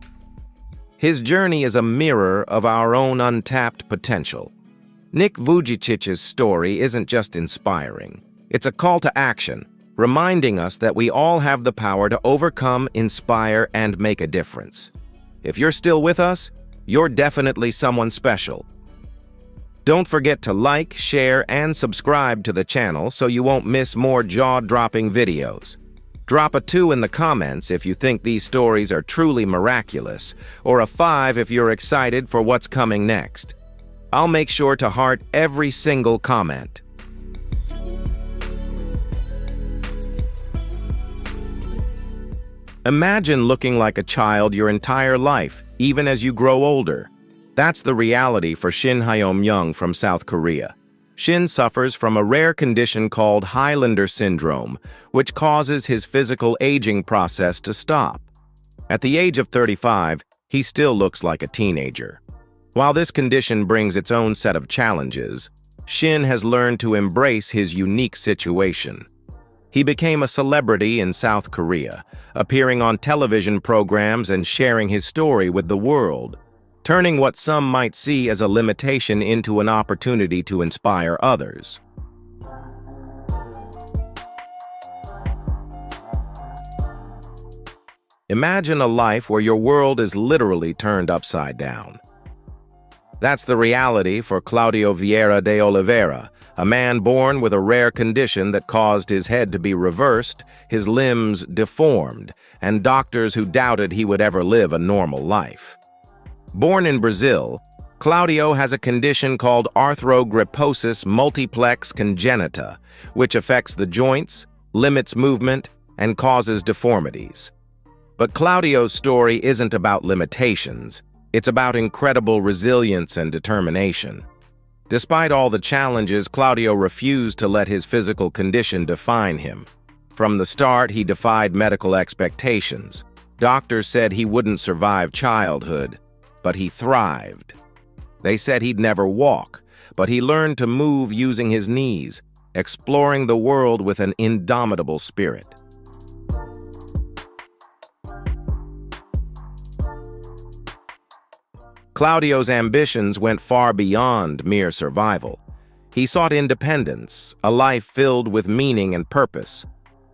His journey is a mirror of our own untapped potential. Nick Vujicic's story isn't just inspiring. It's a call to action, reminding us that we all have the power to overcome, inspire, and make a difference. If you're still with us, you're definitely someone special. Don't forget to like, share, and subscribe to the channel so you won't miss more jaw-dropping videos. Drop a 2 in the comments if you think these stories are truly miraculous, or a 5 if you're excited for what's coming next. I'll make sure to heart every single comment. Imagine looking like a child your entire life, even as you grow older. That's the reality for Shin Hyomyung from South Korea. Shin suffers from a rare condition called Highlander syndrome, which causes his physical aging process to stop. At the age of 35, he still looks like a teenager. While this condition brings its own set of challenges, Shin has learned to embrace his unique situation. He became a celebrity in South Korea, appearing on television programs and sharing his story with the world, turning what some might see as a limitation into an opportunity to inspire others. Imagine a life where your world is literally turned upside down. That's the reality for Claudio de Oliveira, a man born with a rare condition that caused his head to be reversed, his limbs deformed, and doctors who doubted he would ever live a normal life. Born in Brazil, Claudio has a condition called arthrogryposis multiplex congenita, which affects the joints, limits movement, and causes deformities. But Claudio's story isn't about limitations. It's about incredible resilience and determination. Despite all the challenges, Claudio refused to let his physical condition define him. From the start, he defied medical expectations. Doctors said he wouldn't survive childhood, but he thrived. They said he'd never walk, but he learned to move using his knees, exploring the world with an indomitable spirit. Claudio's ambitions went far beyond mere survival. He sought independence, a life filled with meaning and purpose.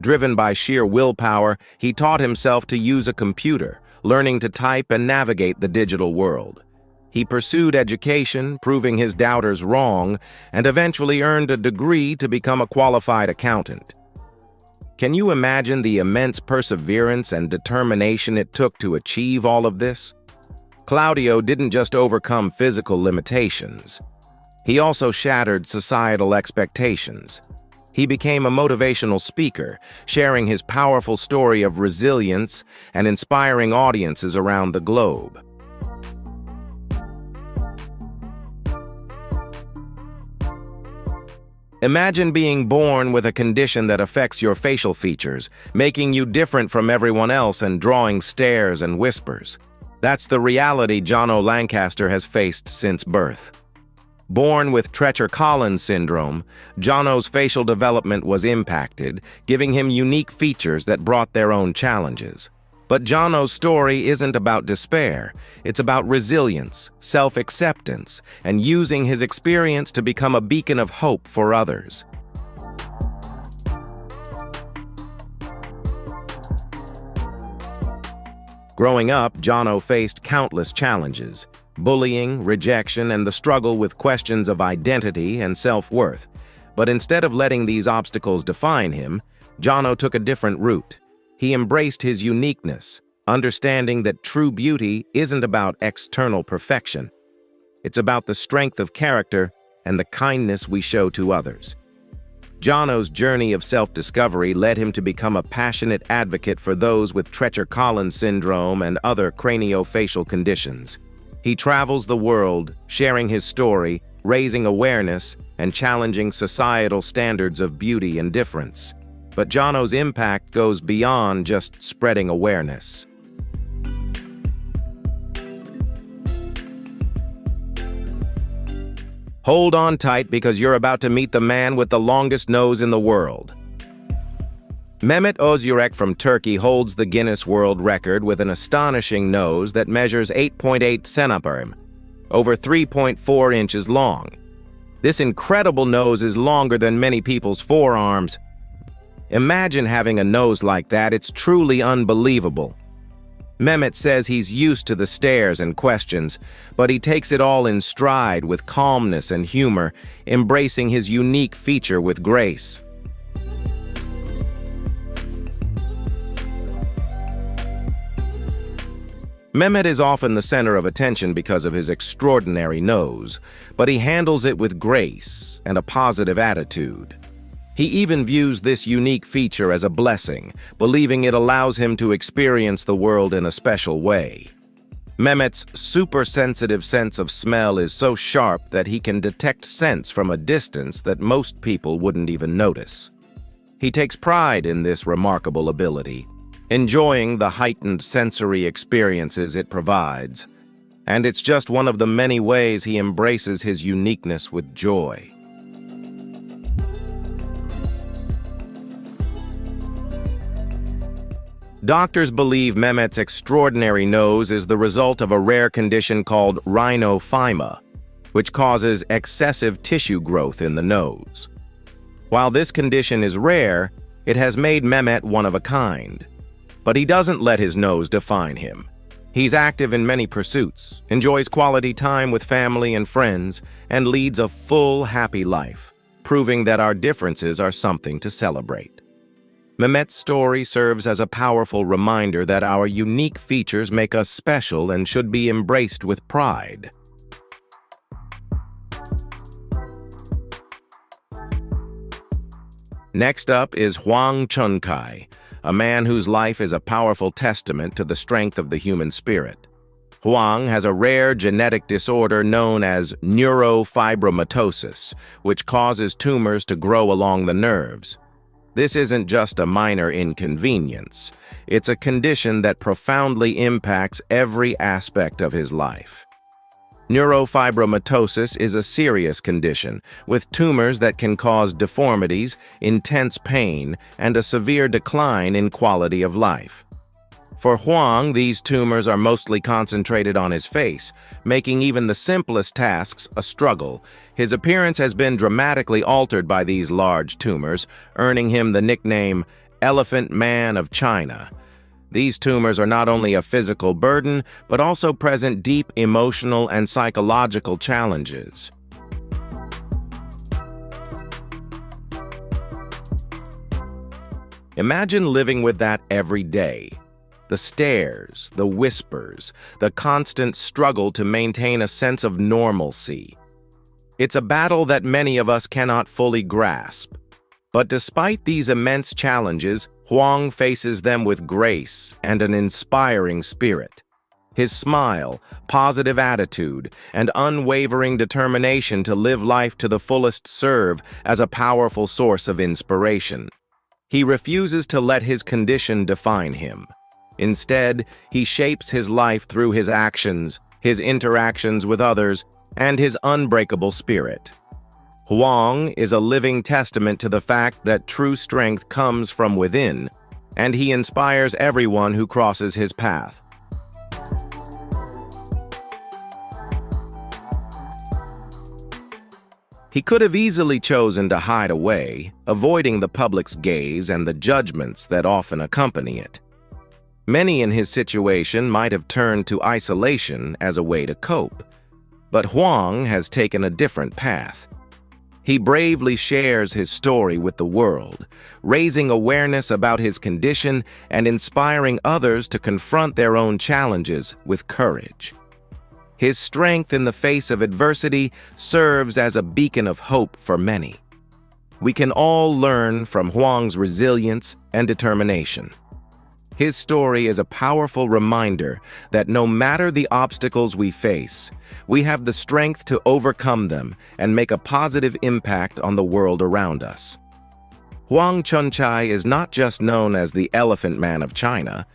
Driven by sheer willpower, he taught himself to use a computer, learning to type and navigate the digital world. He pursued education, proving his doubters wrong, and eventually earned a degree to become a qualified accountant. Can you imagine the immense perseverance and determination it took to achieve all of this? Claudio didn't just overcome physical limitations. He also shattered societal expectations. He became a motivational speaker, sharing his powerful story of resilience and inspiring audiences around the globe. Imagine being born with a condition that affects your facial features, making you different from everyone else and drawing stares and whispers. That's the reality Jono Lancaster has faced since birth. Born with Treacher-Collins syndrome, Jono's facial development was impacted, giving him unique features that brought their own challenges. But Jono's story isn't about despair. It's about resilience, self-acceptance, and using his experience to become a beacon of hope for others. Growing up, Jono faced countless challenges: bullying, rejection, and the struggle with questions of identity and self-worth. But instead of letting these obstacles define him, Jono took a different route. He embraced his uniqueness, understanding that true beauty isn't about external perfection. It's about the strength of character and the kindness we show to others. Jono's journey of self-discovery led him to become a passionate advocate for those with Treacher-Collins syndrome and other craniofacial conditions. He travels the world, sharing his story, raising awareness, and challenging societal standards of beauty and difference. But Jono's impact goes beyond just spreading awareness. Hold on tight because you're about to meet the man with the longest nose in the world. Mehmet Ozyurek from Turkey holds the Guinness World Record with an astonishing nose that measures 8.8 centimeters, over 3.4 inches long. This incredible nose is longer than many people's forearms. Imagine having a nose like that. It's truly unbelievable. Mehmet says he's used to the stares and questions, but he takes it all in stride with calmness and humor, embracing his unique feature with grace. Mehmet is often the center of attention because of his extraordinary nose, but he handles it with grace and a positive attitude. He even views this unique feature as a blessing, believing it allows him to experience the world in a special way. Mehmet's super-sensitive sense of smell is so sharp that he can detect scents from a distance that most people wouldn't even notice. He takes pride in this remarkable ability, enjoying the heightened sensory experiences it provides. And it's just one of the many ways he embraces his uniqueness with joy. Doctors believe Mehmet's extraordinary nose is the result of a rare condition called rhinophyma, which causes excessive tissue growth in the nose. While this condition is rare, it has made Mehmet one of a kind. But he doesn't let his nose define him. He's active in many pursuits, enjoys quality time with family and friends, and leads a full, happy life, proving that our differences are something to celebrate. Mehmet's story serves as a powerful reminder that our unique features make us special and should be embraced with pride. Next up is Huang Chuncai, a man whose life is a powerful testament to the strength of the human spirit. Huang has a rare genetic disorder known as neurofibromatosis, which causes tumors to grow along the nerves. This isn't just a minor inconvenience. It's a condition that profoundly impacts every aspect of his life. Neurofibromatosis is a serious condition, with tumors that can cause deformities, intense pain, and a severe decline in quality of life. For Huang, these tumors are mostly concentrated on his face, making even the simplest tasks a struggle. His appearance has been dramatically altered by these large tumors, earning him the nickname Elephant Man of China. These tumors are not only a physical burden, but also present deep emotional and psychological challenges. Imagine living with that every day. The stares, the whispers, the constant struggle to maintain a sense of normalcy. It's a battle that many of us cannot fully grasp. But despite these immense challenges, Huang faces them with grace and an inspiring spirit. His smile, positive attitude, and unwavering determination to live life to the fullest serve as a powerful source of inspiration. He refuses to let his condition define him. Instead, he shapes his life through his actions, his interactions with others, and his unbreakable spirit. Huang is a living testament to the fact that true strength comes from within, and he inspires everyone who crosses his path. He could have easily chosen to hide away, avoiding the public's gaze and the judgments that often accompany it. Many in his situation might have turned to isolation as a way to cope, but Huang has taken a different path. He bravely shares his story with the world, raising awareness about his condition and inspiring others to confront their own challenges with courage. His strength in the face of adversity serves as a beacon of hope for many. We can all learn from Huang's resilience and determination. His story is a powerful reminder that no matter the obstacles we face, we have the strength to overcome them and make a positive impact on the world around us. Huang Chuncai is not just known as the Elephant Man of China.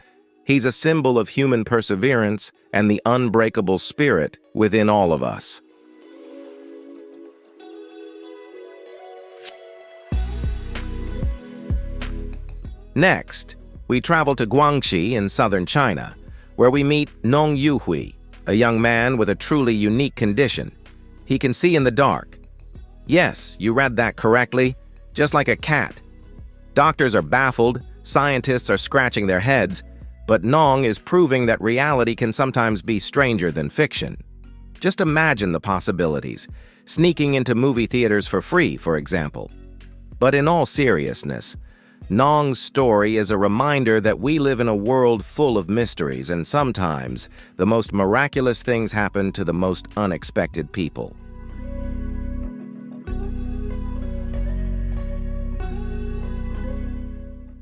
He's a symbol of human perseverance and the unbreakable spirit within all of us. Next, we travel to Guangxi in southern China, where we meet Nong Youhui, a young man with a truly unique condition. He can see in the dark. Yes, you read that correctly, just like a cat. Doctors are baffled, scientists are scratching their heads, but Nong is proving that reality can sometimes be stranger than fiction. Just imagine the possibilities, sneaking into movie theaters for free, for example. But in all seriousness, Nong's story is a reminder that we live in a world full of mysteries, and sometimes the most miraculous things happen to the most unexpected people.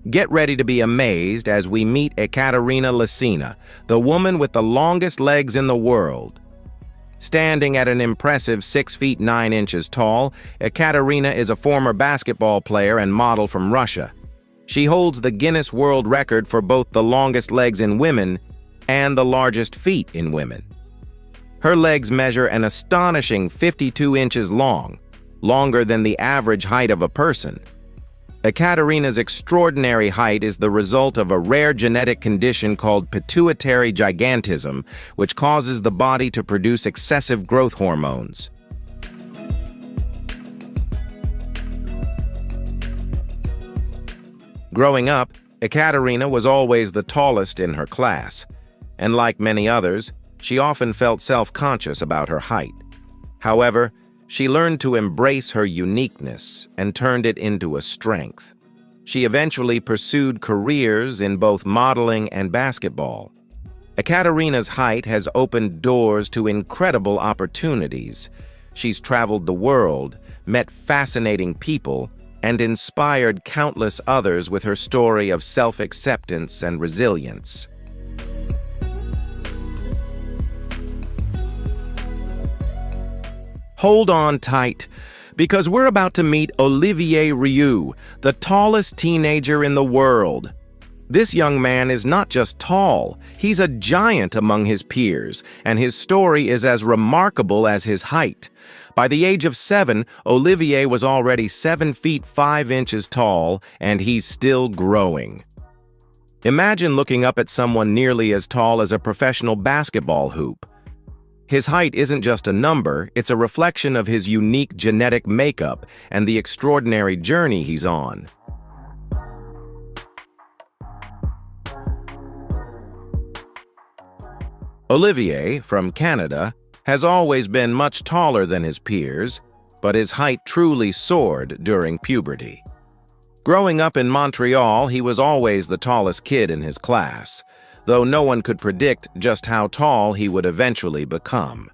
Get ready to be amazed as we meet Ekaterina Lisina, the woman with the longest legs in the world. Standing at an impressive 6 feet 9 inches tall, Ekaterina is a former basketball player and model from Russia. She holds the Guinness World Record for both the longest legs in women and the largest feet in women. Her legs measure an astonishing 52 inches long, longer than the average height of a person. Ekaterina's extraordinary height is the result of a rare genetic condition called pituitary gigantism, which causes the body to produce excessive growth hormones. Growing up, Ekaterina was always the tallest in her class. and like many others, she often felt self-conscious about her height. However, she learned to embrace her uniqueness and turned it into a strength. She eventually pursued careers in both modeling and basketball. Ekaterina's height has opened doors to incredible opportunities. She's traveled the world, met fascinating people, and inspired countless others with her story of self-acceptance and resilience. Hold on tight, because we're about to meet Olivier Rioux, the tallest teenager in the world. This young man is not just tall, he's a giant among his peers, and his story is as remarkable as his height. By the age of 7, Olivier was already 7 feet 5 inches tall, and he's still growing. Imagine looking up at someone nearly as tall as a professional basketball hoop. His height isn't just a number, it's a reflection of his unique genetic makeup and the extraordinary journey he's on. Olivier, from Canada, has always been much taller than his peers, but his height truly soared during puberty. Growing up in Montreal, he was always the tallest kid in his class, though no one could predict just how tall he would eventually become.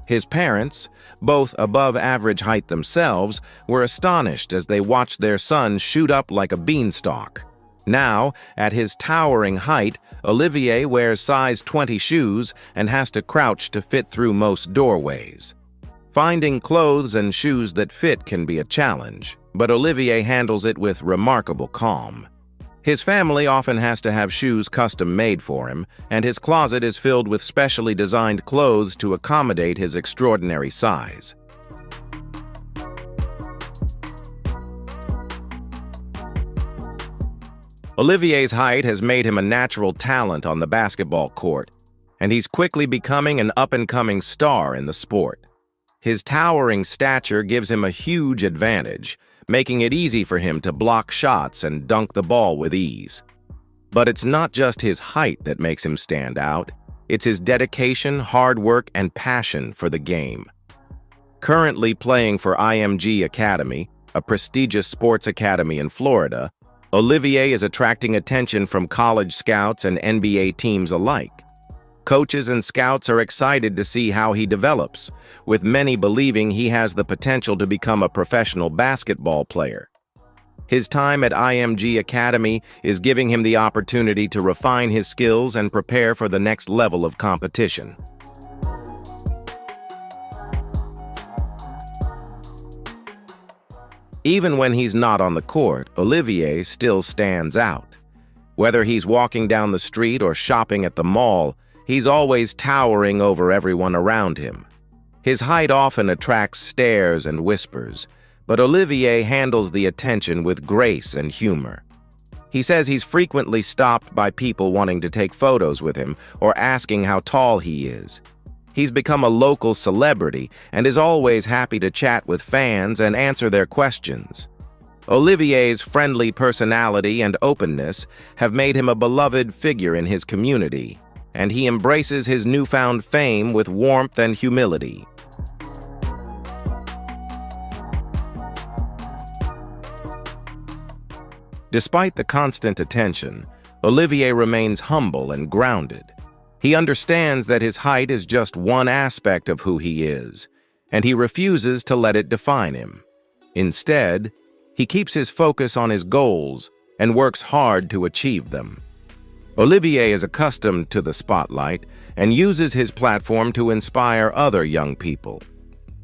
His parents, both above average height themselves, were astonished as they watched their son shoot up like a beanstalk. Now, at his towering height, Olivier wears size 20 shoes and has to crouch to fit through most doorways. Finding clothes and shoes that fit can be a challenge, but Olivier handles it with remarkable calm. His family often has to have shoes custom-made for him, and his closet is filled with specially designed clothes to accommodate his extraordinary size. Olivier's height has made him a natural talent on the basketball court, and he's quickly becoming an up-and-coming star in the sport. His towering stature gives him a huge advantage, making it easy for him to block shots and dunk the ball with ease. But it's not just his height that makes him stand out, it's his dedication, hard work, and passion for the game. Currently playing for IMG Academy, a prestigious sports academy in Florida, Olivier is attracting attention from college scouts and NBA teams alike. Coaches and scouts are excited to see how he develops, with many believing he has the potential to become a professional basketball player. His time at IMG Academy is giving him the opportunity to refine his skills and prepare for the next level of competition. Even when he's not on the court, Olivier still stands out. Whether he's walking down the street or shopping at the mall, he's always towering over everyone around him. His height often attracts stares and whispers, but Olivier handles the attention with grace and humor. He says he's frequently stopped by people wanting to take photos with him or asking how tall he is. He's become a local celebrity and is always happy to chat with fans and answer their questions. Olivier's friendly personality and openness have made him a beloved figure in his community, and he embraces his newfound fame with warmth and humility. Despite the constant attention, Olivier remains humble and grounded. He understands that his height is just one aspect of who he is, and he refuses to let it define him. Instead, he keeps his focus on his goals and works hard to achieve them. Olivier is accustomed to the spotlight and uses his platform to inspire other young people.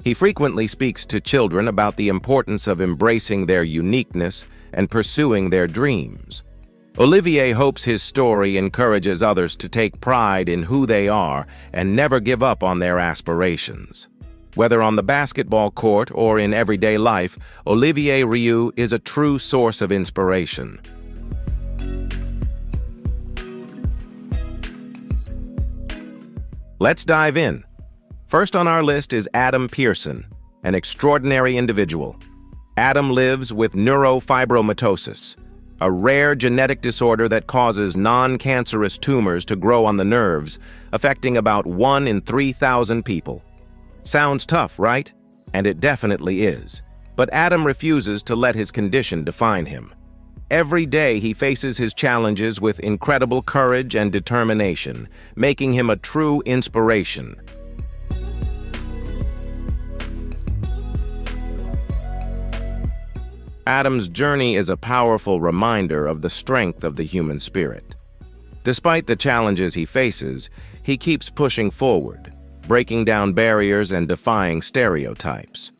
He frequently speaks to children about the importance of embracing their uniqueness and pursuing their dreams. Olivier hopes his story encourages others to take pride in who they are and never give up on their aspirations. Whether on the basketball court or in everyday life, Olivier Rioux is a true source of inspiration. Let's dive in. First on our list is Adam Pearson, an extraordinary individual. Adam lives with neurofibromatosis. a rare genetic disorder that causes non-cancerous tumors to grow on the nerves, affecting about 1 in 3,000 people. Sounds tough, right? And it definitely is. But Adam refuses to let his condition define him. Every day he faces his challenges with incredible courage and determination, making him a true inspiration. Adam's journey is a powerful reminder of the strength of the human spirit. Despite the challenges he faces, he keeps pushing forward, breaking down barriers and defying stereotypes.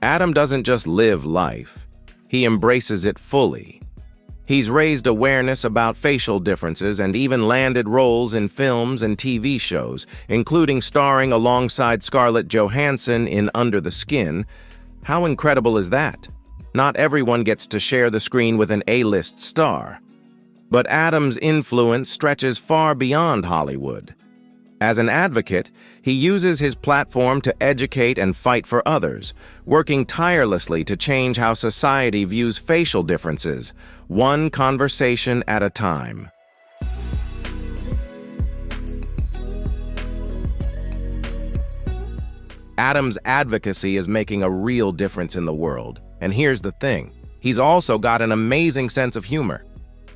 Adam doesn't just live life, he embraces it fully. He's raised awareness about facial differences and even landed roles in films and TV shows, including starring alongside Scarlett Johansson in Under the Skin. How incredible is that? Not everyone gets to share the screen with an A-list star. But Adam's influence stretches far beyond Hollywood. As an advocate, he uses his platform to educate and fight for others, working tirelessly to change how society views facial differences, one conversation at a time. Adam's advocacy is making a real difference in the world. And here's the thing, he's also got an amazing sense of humor.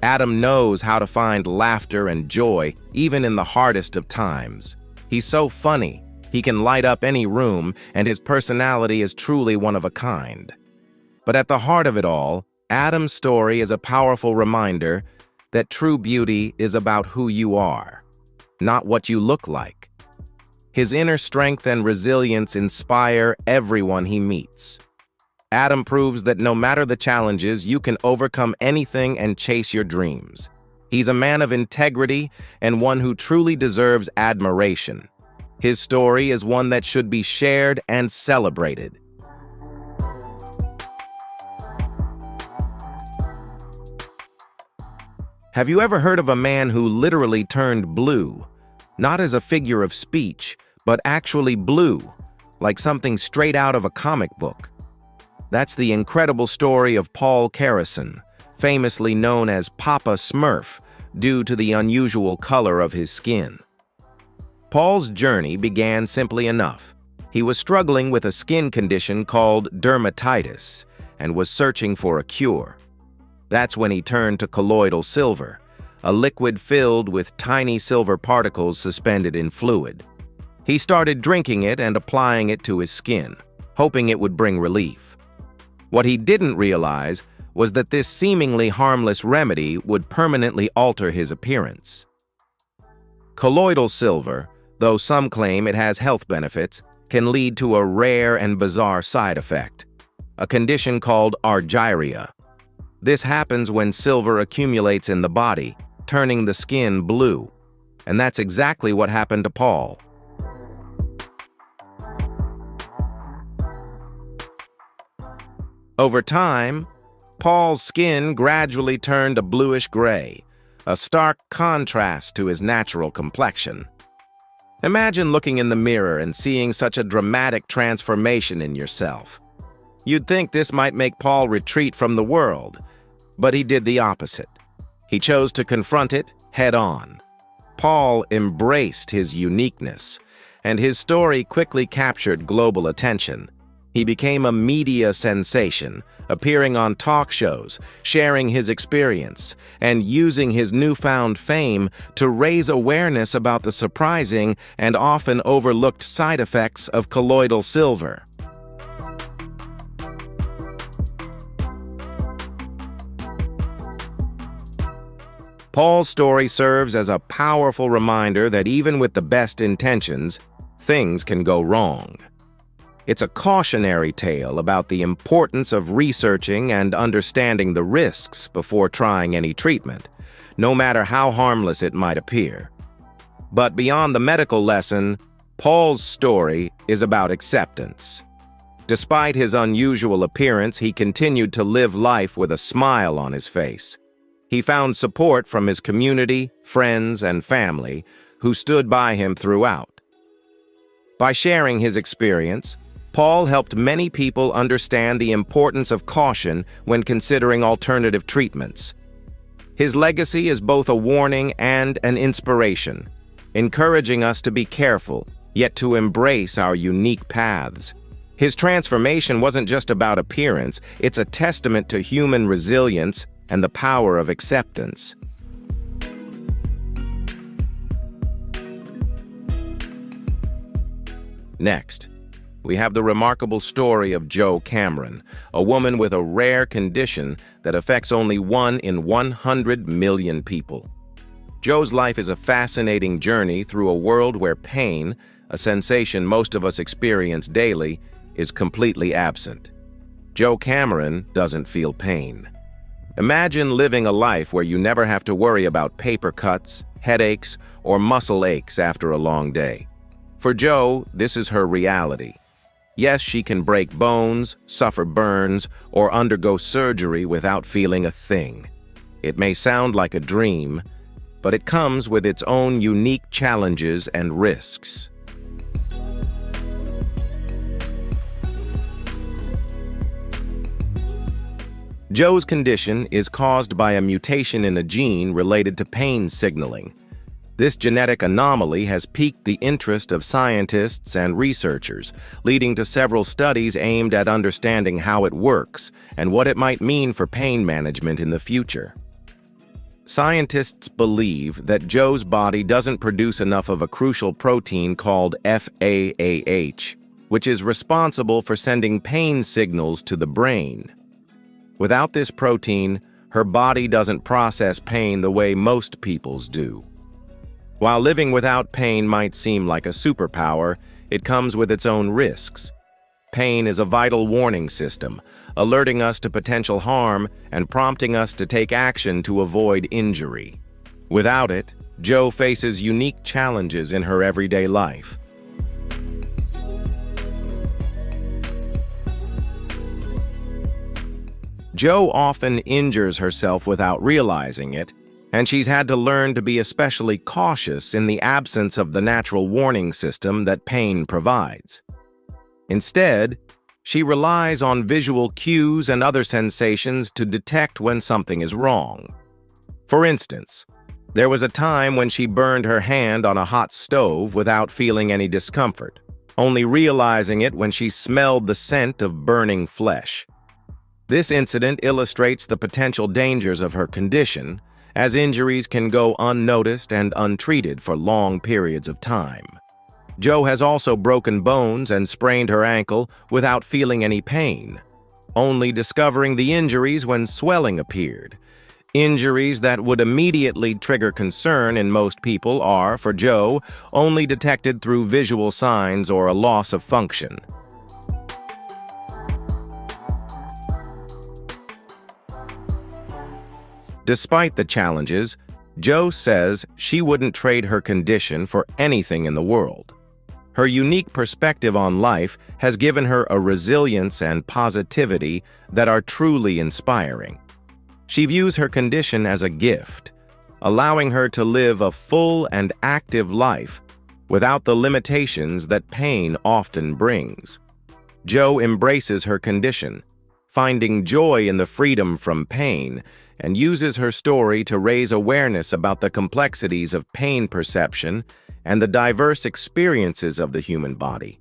Adam knows how to find laughter and joy, even in the hardest of times. He's so funny, he can light up any room, and his personality is truly one of a kind. But at the heart of it all, Adam's story is a powerful reminder that true beauty is about who you are, not what you look like. His inner strength and resilience inspire everyone he meets. Adam proves that no matter the challenges, you can overcome anything and chase your dreams. He's a man of integrity and one who truly deserves admiration. His story is one that should be shared and celebrated. Have you ever heard of a man who literally turned blue? Not as a figure of speech, but actually blue, like something straight out of a comic book. That's the incredible story of Paul Carrison, famously known as Papa Smurf, due to the unusual color of his skin. Paul's journey began simply enough. He was struggling with a skin condition called dermatitis and was searching for a cure. That's when he turned to colloidal silver, a liquid filled with tiny silver particles suspended in fluid. He started drinking it and applying it to his skin, hoping it would bring relief. What he didn't realize was that this seemingly harmless remedy would permanently alter his appearance. Colloidal silver, though some claim it has health benefits, can lead to a rare and bizarre side effect, a condition called argyria. This happens when silver accumulates in the body, turning the skin blue. And that's exactly what happened to Paul. Over time, Paul's skin gradually turned a bluish gray, a stark contrast to his natural complexion. Imagine looking in the mirror and seeing such a dramatic transformation in yourself. You'd think this might make Paul retreat from the world, but he did the opposite. He chose to confront it head-on. Paul embraced his uniqueness, and his story quickly captured global attention. He became a media sensation, appearing on talk shows, sharing his experience, and using his newfound fame to raise awareness about the surprising and often overlooked side effects of colloidal silver. Paul's story serves as a powerful reminder that even with the best intentions, things can go wrong. It's a cautionary tale about the importance of researching and understanding the risks before trying any treatment, no matter how harmless it might appear. But beyond the medical lesson, Paul's story is about acceptance. Despite his unusual appearance, he continued to live life with a smile on his face. He found support from his community, friends, and family, who stood by him throughout. By sharing his experience, Paul helped many people understand the importance of caution when considering alternative treatments. His legacy is both a warning and an inspiration, encouraging us to be careful, yet to embrace our unique paths. His transformation wasn't just about appearance, it's a testament to human resilience and the power of acceptance. Next, we have the remarkable story of Jo Cameron, a woman with a rare condition that affects only 1 in 100 million people. Jo's life is a fascinating journey through a world where pain, a sensation most of us experience daily, is completely absent. Jo Cameron doesn't feel pain. Imagine living a life where you never have to worry about paper cuts, headaches, or muscle aches after a long day. For Jo, this is her reality. Yes, she can break bones, suffer burns, or undergo surgery without feeling a thing. It may sound like a dream, but it comes with its own unique challenges and risks. Jo's condition is caused by a mutation in a gene related to pain signaling. This genetic anomaly has piqued the interest of scientists and researchers, leading to several studies aimed at understanding how it works and what it might mean for pain management in the future. Scientists believe that Jo's body doesn't produce enough of a crucial protein called FAAH, which is responsible for sending pain signals to the brain. Without this protein, her body doesn't process pain the way most people's do. While living without pain might seem like a superpower, it comes with its own risks. Pain is a vital warning system, alerting us to potential harm and prompting us to take action to avoid injury. Without it, Jo faces unique challenges in her everyday life. Jo often injures herself without realizing it, and she's had to learn to be especially cautious in the absence of the natural warning system that pain provides. Instead, she relies on visual cues and other sensations to detect when something is wrong. For instance, there was a time when she burned her hand on a hot stove without feeling any discomfort, only realizing it when she smelled the scent of burning flesh. This incident illustrates the potential dangers of her condition, as injuries can go unnoticed and untreated for long periods of time. Jo has also broken bones and sprained her ankle without feeling any pain, only discovering the injuries when swelling appeared. Injuries that would immediately trigger concern in most people are, for Jo, only detected through visual signs or a loss of function. Despite the challenges, Jo says she wouldn't trade her condition for anything in the world. Her unique perspective on life has given her a resilience and positivity that are truly inspiring. She views her condition as a gift, allowing her to live a full and active life without the limitations that pain often brings. Jo embraces her condition, finding joy in the freedom from pain, and uses her story to raise awareness about the complexities of pain perception and the diverse experiences of the human body.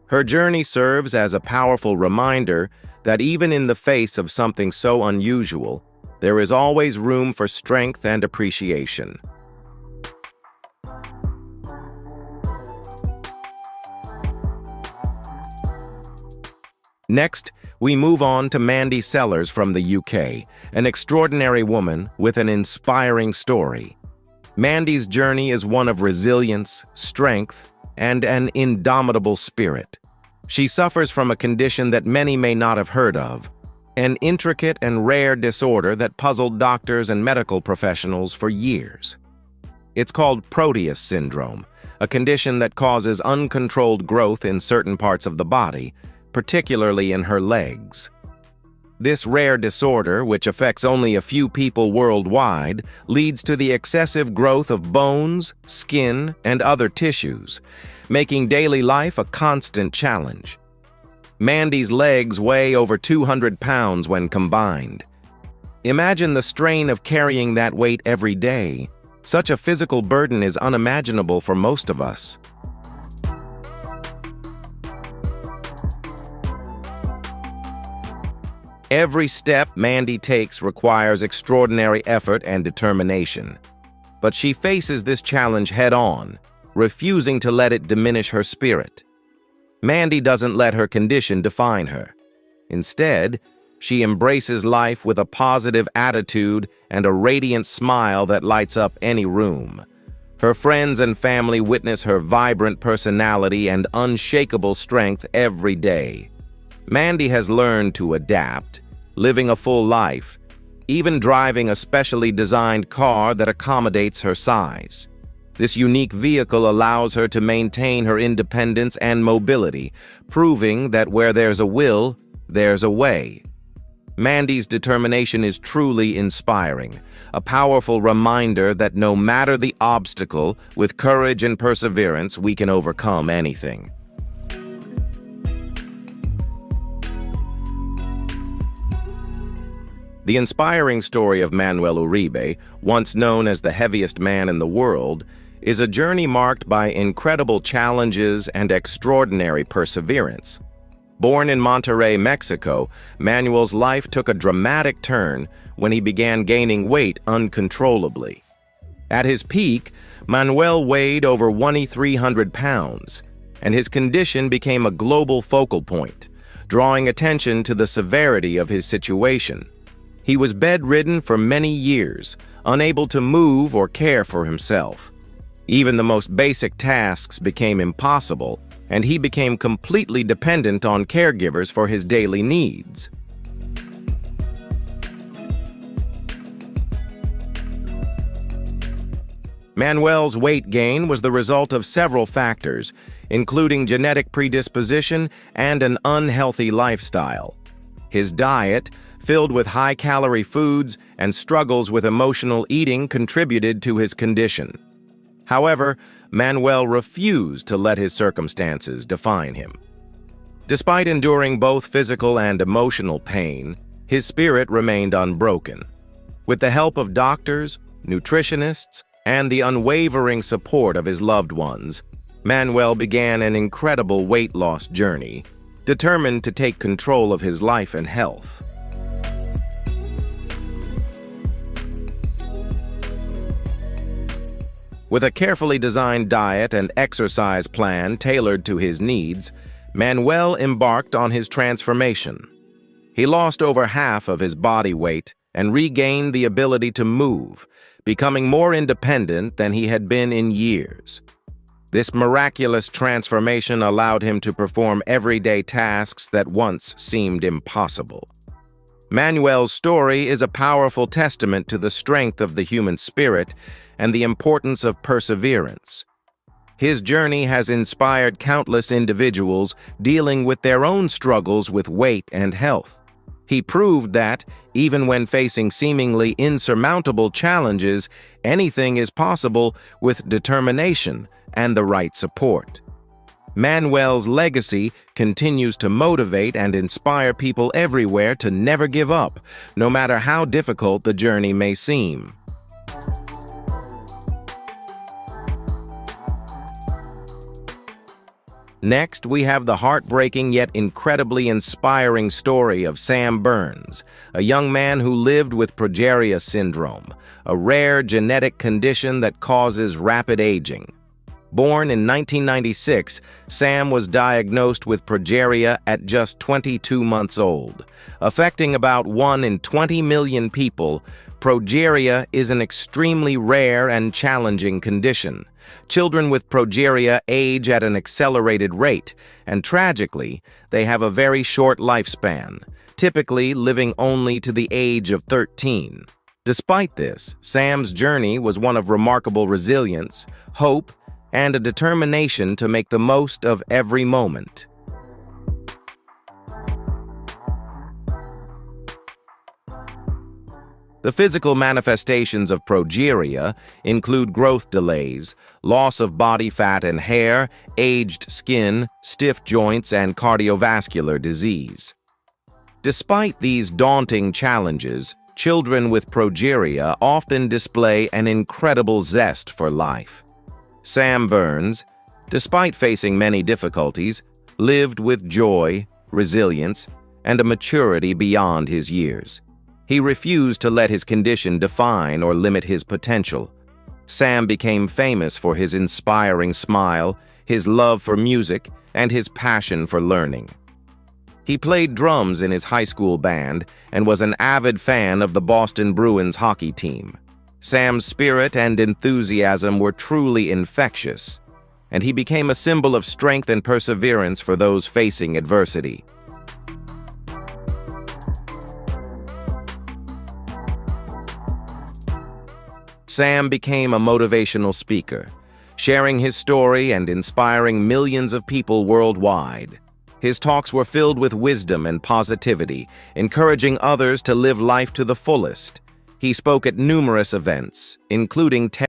Her journey serves as a powerful reminder that even in the face of something so unusual, there is always room for strength and appreciation. Next, we move on to Mandy Sellers from the UK, an extraordinary woman with an inspiring story. Mandy's journey is one of resilience, strength, and an indomitable spirit. She suffers from a condition that many may not have heard of, an intricate and rare disorder that puzzled doctors and medical professionals for years. It's called Proteus syndrome, a condition that causes uncontrolled growth in certain parts of the body, particularly in her legs. This rare disorder, which affects only a few people worldwide, leads to the excessive growth of bones, skin, and other tissues, making daily life a constant challenge. Mandy's legs weigh over 200 pounds when combined. Imagine the strain of carrying that weight every day. Such a physical burden is unimaginable for most of us. Every step Mandy takes requires extraordinary effort and determination. But she faces this challenge head-on, refusing to let it diminish her spirit. Mandy doesn't let her condition define her. Instead, she embraces life with a positive attitude and a radiant smile that lights up any room. Her friends and family witness her vibrant personality and unshakable strength every day. Mandy has learned to adapt, living a full life, even driving a specially designed car that accommodates her size. This unique vehicle allows her to maintain her independence and mobility, proving that where there's a will, there's a way. Mandy's determination is truly inspiring, a powerful reminder that no matter the obstacle, with courage and perseverance, we can overcome anything. The inspiring story of Manuel Uribe, once known as the heaviest man in the world, is a journey marked by incredible challenges and extraordinary perseverance. Born in Monterrey, Mexico, Manuel's life took a dramatic turn when he began gaining weight uncontrollably. At his peak, Manuel weighed over 2,300 pounds, and his condition became a global focal point, drawing attention to the severity of his situation. He was bedridden for many years, unable to move or care for himself. Even the most basic tasks became impossible, and he became completely dependent on caregivers for his daily needs. Manuel's weight gain was the result of several factors, including genetic predisposition and an unhealthy lifestyle. His diet, filled with high-calorie foods and struggles with emotional eating, contributed to his condition. However, Manuel refused to let his circumstances define him. Despite enduring both physical and emotional pain, his spirit remained unbroken. With the help of doctors, nutritionists, and the unwavering support of his loved ones, Manuel began an incredible weight loss journey, determined to take control of his life and health. With a carefully designed diet and exercise plan tailored to his needs, Manuel embarked on his transformation. He lost over half of his body weight and regained the ability to move, becoming more independent than he had been in years. This miraculous transformation allowed him to perform everyday tasks that once seemed impossible. Manuel's story is a powerful testament to the strength of the human spirit and the importance of perseverance. His journey has inspired countless individuals dealing with their own struggles with weight and health. He proved that, even when facing seemingly insurmountable challenges, anything is possible with determination and the right support. Manuel's legacy continues to motivate and inspire people everywhere to never give up, no matter how difficult the journey may seem. Next, we have the heartbreaking yet incredibly inspiring story of Sam Burns, a young man who lived with progeria syndrome, a rare genetic condition that causes rapid aging. Born in 1996, Sam was diagnosed with progeria at just 22 months old. Affecting about 1 in 20 million people, progeria is an extremely rare and challenging condition. Children with progeria age at an accelerated rate, and tragically, they have a very short lifespan, typically living only to the age of 13. Despite this, Sam's journey was one of remarkable resilience, hope, and a determination to make the most of every moment. The physical manifestations of progeria include growth delays, loss of body fat and hair, aged skin, stiff joints, and cardiovascular disease. Despite these daunting challenges, children with progeria often display an incredible zest for life. Sam Burns, despite facing many difficulties, lived with joy, resilience, and a maturity beyond his years. He refused to let his condition define or limit his potential. Sam became famous for his inspiring smile, his love for music, and his passion for learning. He played drums in his high school band and was an avid fan of the Boston Bruins hockey team. Sam's spirit and enthusiasm were truly infectious, and he became a symbol of strength and perseverance for those facing adversity. Sam became a motivational speaker, sharing his story and inspiring millions of people worldwide. His talks were filled with wisdom and positivity, encouraging others to live life to the fullest. He spoke at numerous events, including